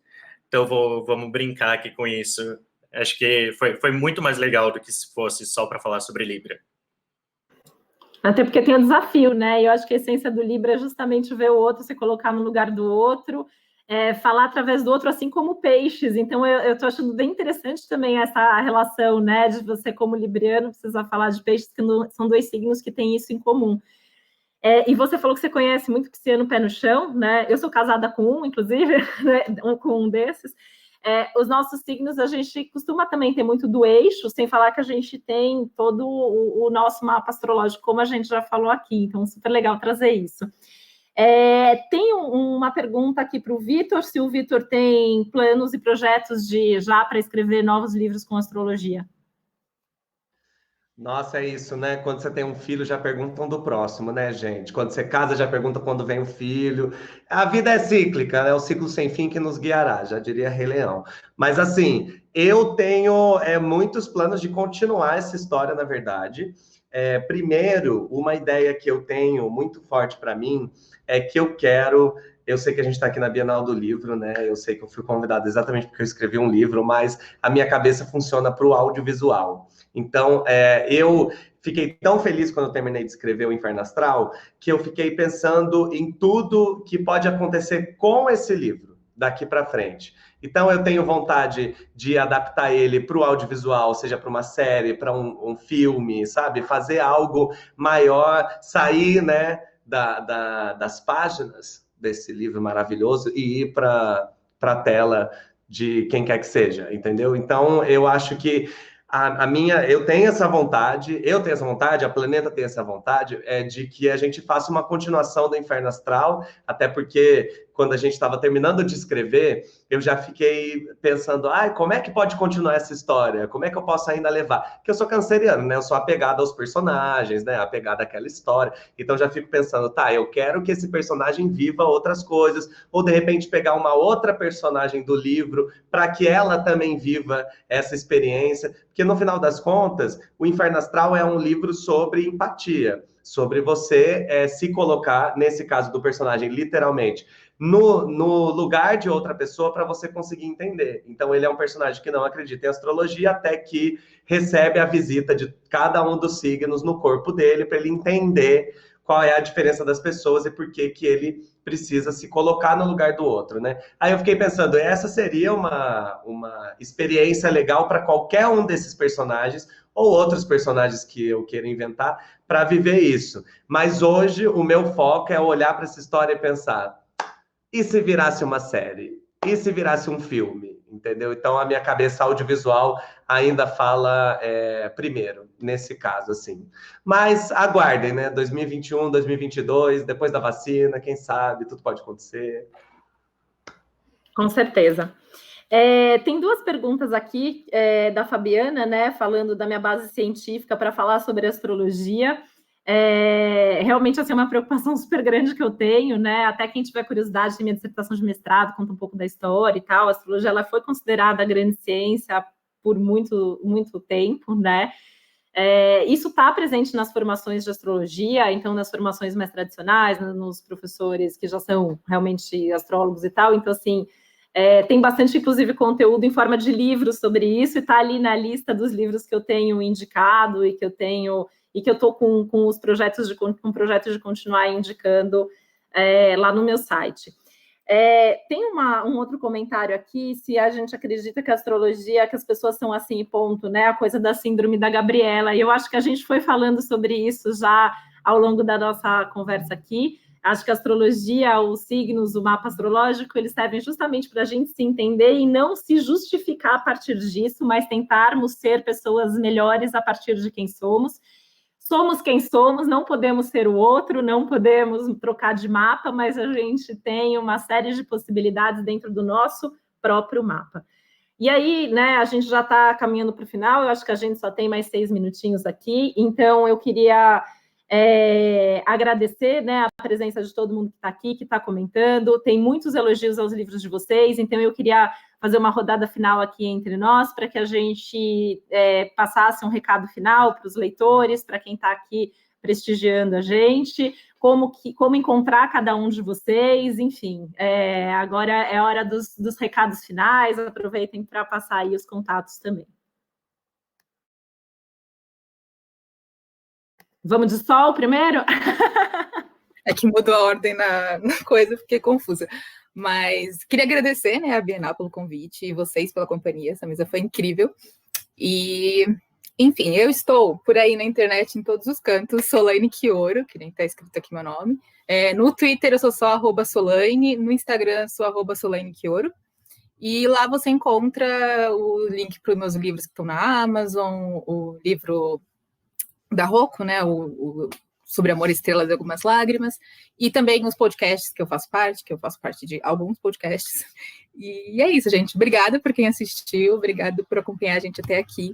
Então vamos brincar aqui com isso. Acho que foi muito mais legal do que se fosse só para falar sobre Libra. Até porque tem o desafio, né? E eu acho que a essência do Libra é justamente ver o outro, se colocar no lugar do outro, falar através do outro, assim como peixes. Então, eu estou achando bem interessante também essa relação, né? De você, como libriano, precisar falar de peixes, que são 2 signos que têm isso em comum. E você falou que você conhece muito pisciano pé no chão, né? Eu sou casada com um, inclusive, né? Com um desses. os nossos signos, a gente costuma também ter muito do eixo, sem falar que a gente tem todo o nosso mapa astrológico, como a gente já falou aqui, então super legal trazer isso. Tem uma pergunta aqui para o Vitor, se o Vitor tem planos e projetos já para escrever novos livros com astrologia. Nossa, é isso, né? Quando você tem um filho, já perguntam do próximo, né, gente? Quando você casa, já perguntam quando vem o filho. A vida é cíclica, né? O ciclo sem fim que nos guiará, já diria Rei Leão. Mas, assim, eu tenho muitos planos de continuar essa história, na verdade. Primeiro, uma ideia que eu tenho muito forte para mim é que eu quero... Eu sei que a gente está aqui na Bienal do Livro, né? Eu sei que eu fui convidado exatamente porque eu escrevi um livro, mas a minha cabeça funciona para o audiovisual. Então, eu fiquei tão feliz quando eu terminei de escrever o Inferno Astral, que eu fiquei pensando em tudo que pode acontecer com esse livro daqui para frente. Então, eu tenho vontade de adaptar ele para o audiovisual, seja para uma série, para um filme, sabe? Fazer algo maior, sair, né, das páginas desse livro maravilhoso e ir para a tela de quem quer que seja, entendeu? Então, eu acho que eu tenho essa vontade, a Planeta tem essa vontade, de que a gente faça uma continuação do Inferno Astral, até porque quando a gente estava terminando de escrever, eu já fiquei pensando, como é que pode continuar essa história? Como é que eu posso ainda levar? Porque eu sou canceriano, né? Eu sou apegado aos personagens, né? Apegado àquela história. Então já fico pensando, eu quero que esse personagem viva outras coisas, ou de repente pegar uma outra personagem do livro para que ela também viva essa experiência. Porque no final das contas, o Inferno Astral é um livro sobre empatia, sobre você se colocar, nesse caso do personagem, literalmente, no lugar de outra pessoa para você conseguir entender. Então, ele é um personagem que não acredita em astrologia até que recebe a visita de cada um dos signos no corpo dele para ele entender qual é a diferença das pessoas e por que ele precisa se colocar no lugar do outro, né? Aí eu fiquei pensando, essa seria uma experiência legal para qualquer um desses personagens ou outros personagens que eu queira inventar para viver isso. Mas hoje o meu foco é olhar para essa história e pensar, e se virasse uma série? E se virasse um filme? Entendeu? Então, a minha cabeça audiovisual ainda fala primeiro, nesse caso, assim. Mas aguardem, né? 2021, 2022, depois da vacina, quem sabe, tudo pode acontecer. Com certeza. Tem duas perguntas aqui da Fabiana, né? Falando da minha base científica para falar sobre astrologia. Realmente, assim, é uma preocupação super grande que eu tenho, né? Até quem tiver curiosidade, tem minha dissertação de mestrado, conta um pouco da história e tal. A astrologia, ela foi considerada a grande ciência por muito, muito tempo, né? Isso está presente nas formações de astrologia, então nas formações mais tradicionais, nos professores que já são realmente astrólogos e tal. Então, assim, tem bastante, inclusive, conteúdo em forma de livros sobre isso, e está ali na lista dos livros que eu tenho indicado e que eu tenho... e que eu estou com os projetos de continuar indicando lá no meu site. Tem um outro comentário aqui, se a gente acredita que a astrologia, que as pessoas são assim, ponto, né? A coisa da síndrome da Gabriela, e eu acho que a gente foi falando sobre isso já ao longo da nossa conversa aqui. Acho que a astrologia, os signos, o mapa astrológico, eles servem justamente para a gente se entender e não se justificar a partir disso, mas tentarmos ser pessoas melhores a partir de quem somos. Somos quem somos, não podemos ser o outro, não podemos trocar de mapa, mas a gente tem uma série de possibilidades dentro do nosso próprio mapa. E aí, né, a gente já está caminhando para o final, eu acho que a gente só tem mais 6 minutinhos aqui, então eu queria agradecer, né, a presença de todo mundo que está aqui, que está comentando. Tem muitos elogios aos livros de vocês, então eu queria fazer uma rodada final aqui entre nós, para que a gente passasse um recado final para os leitores, para quem está aqui prestigiando a gente, como encontrar cada um de vocês, enfim. Agora é hora dos recados finais, aproveitem para passar aí os contatos também. Vamos de sol primeiro? É que mudou a ordem na coisa, fiquei confusa. Mas queria agradecer, né, a Bienal pelo convite e vocês pela companhia, essa mesa foi incrível. E, enfim, eu estou por aí na internet, em todos os cantos, Solane Quioro, que nem está escrito aqui meu nome. No Twitter eu sou só @Solane, no Instagram sou @Solane Quioro. E lá você encontra o link para os meus livros que estão na Amazon, o livro da Rocco, né, o Sobre Amor, Estrelas e Algumas Lágrimas, e também os podcasts que eu faço parte de alguns podcasts. E é isso, gente. Obrigada por quem assistiu, obrigado por acompanhar a gente até aqui.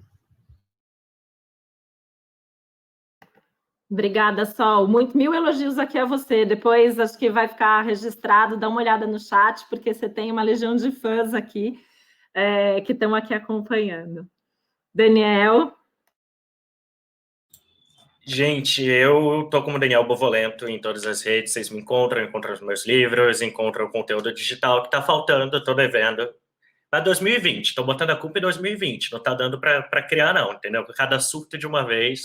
Obrigada, Sol. Mil elogios aqui a você. Depois acho que vai ficar registrado, dá uma olhada no chat, porque você tem uma legião de fãs aqui que estão aqui acompanhando. Daniel? Gente, eu tô como Daniel Bovolento em todas as redes, vocês me encontram os meus livros, encontram o conteúdo digital que tá faltando, tô devendo. Para 2020, tô botando a culpa em 2020, não tá dando para criar não, entendeu? Cada surto de uma vez.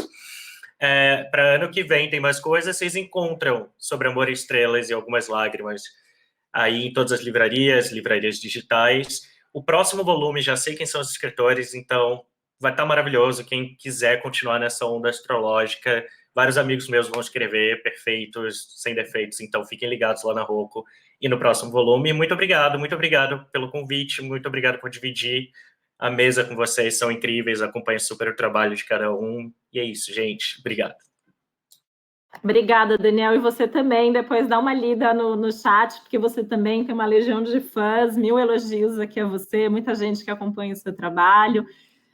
Para ano que vem tem mais coisas, vocês encontram Sobre Amor e Estrelas e Algumas Lágrimas aí em todas as livrarias digitais. O próximo volume, já sei quem são os escritores, então vai estar maravilhoso. Quem quiser continuar nessa onda astrológica, vários amigos meus vão escrever, perfeitos, sem defeitos, então fiquem ligados lá na Rocco e no próximo volume. Muito obrigado pelo convite, muito obrigado por dividir a mesa com vocês, são incríveis, acompanho super o trabalho de cada um, e é isso, gente, obrigado. Obrigada, Daniel, e você também, depois dá uma lida no chat, porque você também tem uma legião de fãs, 1000 elogios aqui a você, muita gente que acompanha o seu trabalho,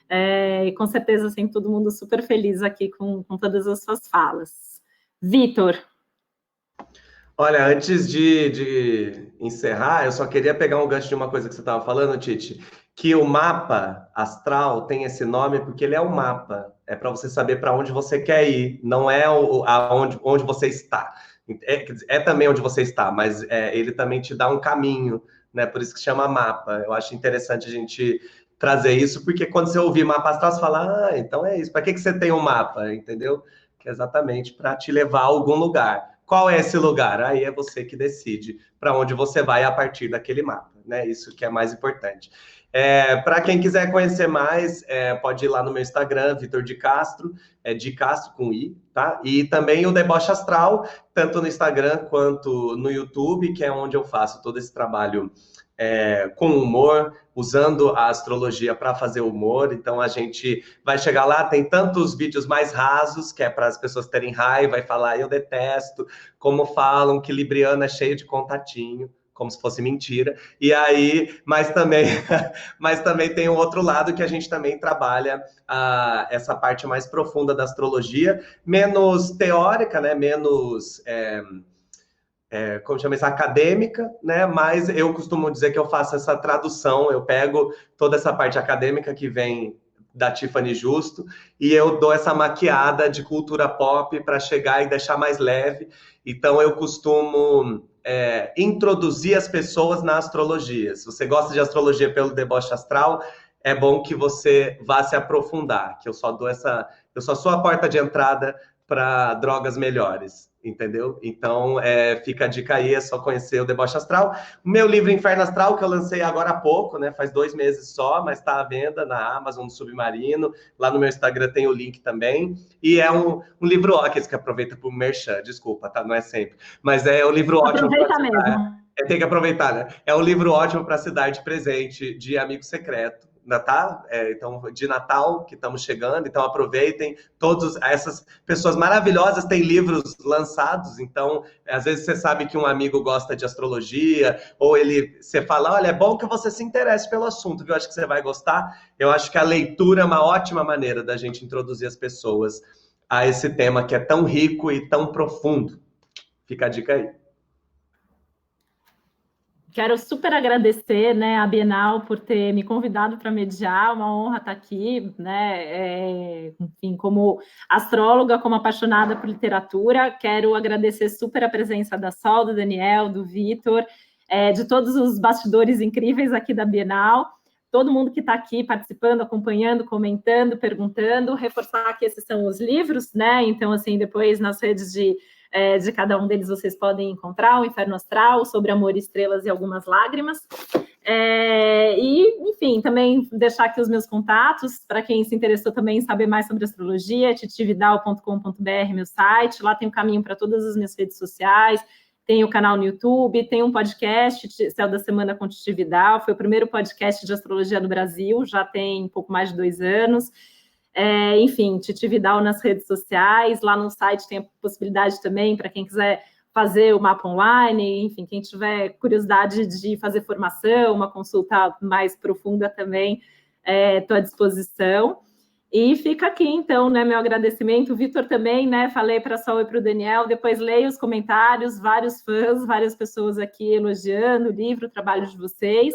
e com certeza, assim, todo mundo super feliz aqui com todas as suas falas. Vitor. Olha, antes de encerrar, eu só queria pegar um gancho de uma coisa que você estava falando, Titi, que o mapa astral tem esse nome porque ele é um mapa, é para você saber para onde você quer ir, não é onde você está. É também onde você está, mas ele também te dá um caminho, né? Por isso que chama mapa. Eu acho interessante a gente trazer isso, porque quando você ouvir mapa astral, você fala, então é isso, para que você tem um mapa, entendeu? Que é exatamente para te levar a algum lugar. Qual é esse lugar? Aí é você que decide para onde você vai a partir daquele mapa, né? Isso que é mais importante. Para quem quiser conhecer mais, pode ir lá no meu Instagram, Vitor de Castro, de Castro com I, tá? E também o Deboche Astral, tanto no Instagram quanto no YouTube, que é onde eu faço todo esse trabalho com humor, usando a astrologia para fazer humor. Então a gente vai chegar lá, tem tantos vídeos mais rasos, que é para as pessoas terem raiva e falar, eu detesto, como falam que Libriana é cheio de contatinho, como se fosse mentira. E aí, mas também tem um outro lado que a gente também trabalha essa parte mais profunda da astrologia, menos teórica, né? Menos como chama isso, acadêmica, né? Mas eu costumo dizer que eu faço essa tradução, eu pego toda essa parte acadêmica que vem da Tiffany Justo e eu dou essa maquiada de cultura pop para chegar e deixar mais leve. Então eu costumo introduzir as pessoas na astrologia. Se você gosta de astrologia pelo Deboche Astral, é bom que você vá se aprofundar, que eu só sou a porta de entrada para drogas melhores, entendeu? Então, fica a dica aí, é só conhecer o Deboche Astral. O meu livro Inferno Astral, que eu lancei agora há pouco, né? Faz 2 meses só, mas está à venda na Amazon, no Submarino. Lá no meu Instagram tem o link também. E é um livro ótimo, que aproveita para o merchan, desculpa, tá? Não é sempre. Mas é um livro ótimo. Aproveita mesmo. Tem que aproveitar, né? É um livro ótimo para se dar de presente de amigo secreto. Tá? Então, de Natal, que estamos chegando, então aproveitem, todas essas pessoas maravilhosas têm livros lançados, então, às vezes você sabe que um amigo gosta de astrologia, ou você fala, olha, é bom que você se interesse pelo assunto, viu? Acho que você vai gostar. Eu acho que a leitura é uma ótima maneira da gente introduzir as pessoas a esse tema que é tão rico e tão profundo. Fica a dica aí. Quero super agradecer, né, a Bienal por ter me convidado para mediar, uma honra estar aqui, né, enfim, como astróloga, como apaixonada por literatura. Quero agradecer super a presença da Sol, do Daniel, do Vitor, de todos os bastidores incríveis aqui da Bienal, todo mundo que está aqui participando, acompanhando, comentando, perguntando, reforçar que esses são os livros, né, então, assim, depois nas redes de cada um deles vocês podem encontrar o Inferno Astral, Sobre Amor, Estrelas e Algumas Lágrimas. E, enfim, também deixar aqui os meus contatos, para quem se interessou também em saber mais sobre astrologia, titividal.com.br, meu site, lá tem o caminho para todas as minhas redes sociais, tem o canal no YouTube, tem um podcast, Céu da Semana com Titi Vidal, foi o primeiro podcast de astrologia do Brasil, já tem um pouco mais de 2 anos. Enfim, Titi Vidal nas redes sociais, lá no site tem a possibilidade também, para quem quiser fazer o mapa online, enfim, quem tiver curiosidade de fazer formação, uma consulta mais profunda também, estou à disposição. E fica aqui, então, né, meu agradecimento. O Vitor também, né, falei para a Sol e para o Daniel, depois leio os comentários, vários fãs, várias pessoas aqui elogiando o livro, o trabalho de vocês.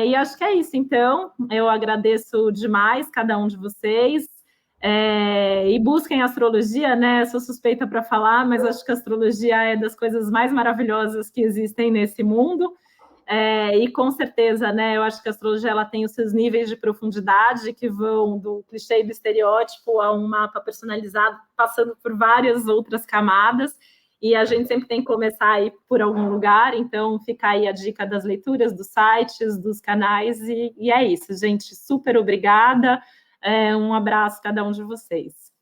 E acho que é isso, então, eu agradeço demais cada um de vocês. E busquem astrologia, né? Sou suspeita para falar, mas acho que a astrologia é das coisas mais maravilhosas que existem nesse mundo. E com certeza, né? Eu acho que a astrologia ela tem os seus níveis de profundidade que vão do clichê e do estereótipo a um mapa personalizado, passando por várias outras camadas. E a gente sempre tem que começar aí por algum lugar. Então, fica aí a dica das leituras, dos sites, dos canais. E é isso, gente. Super obrigada. Um abraço a cada um de vocês.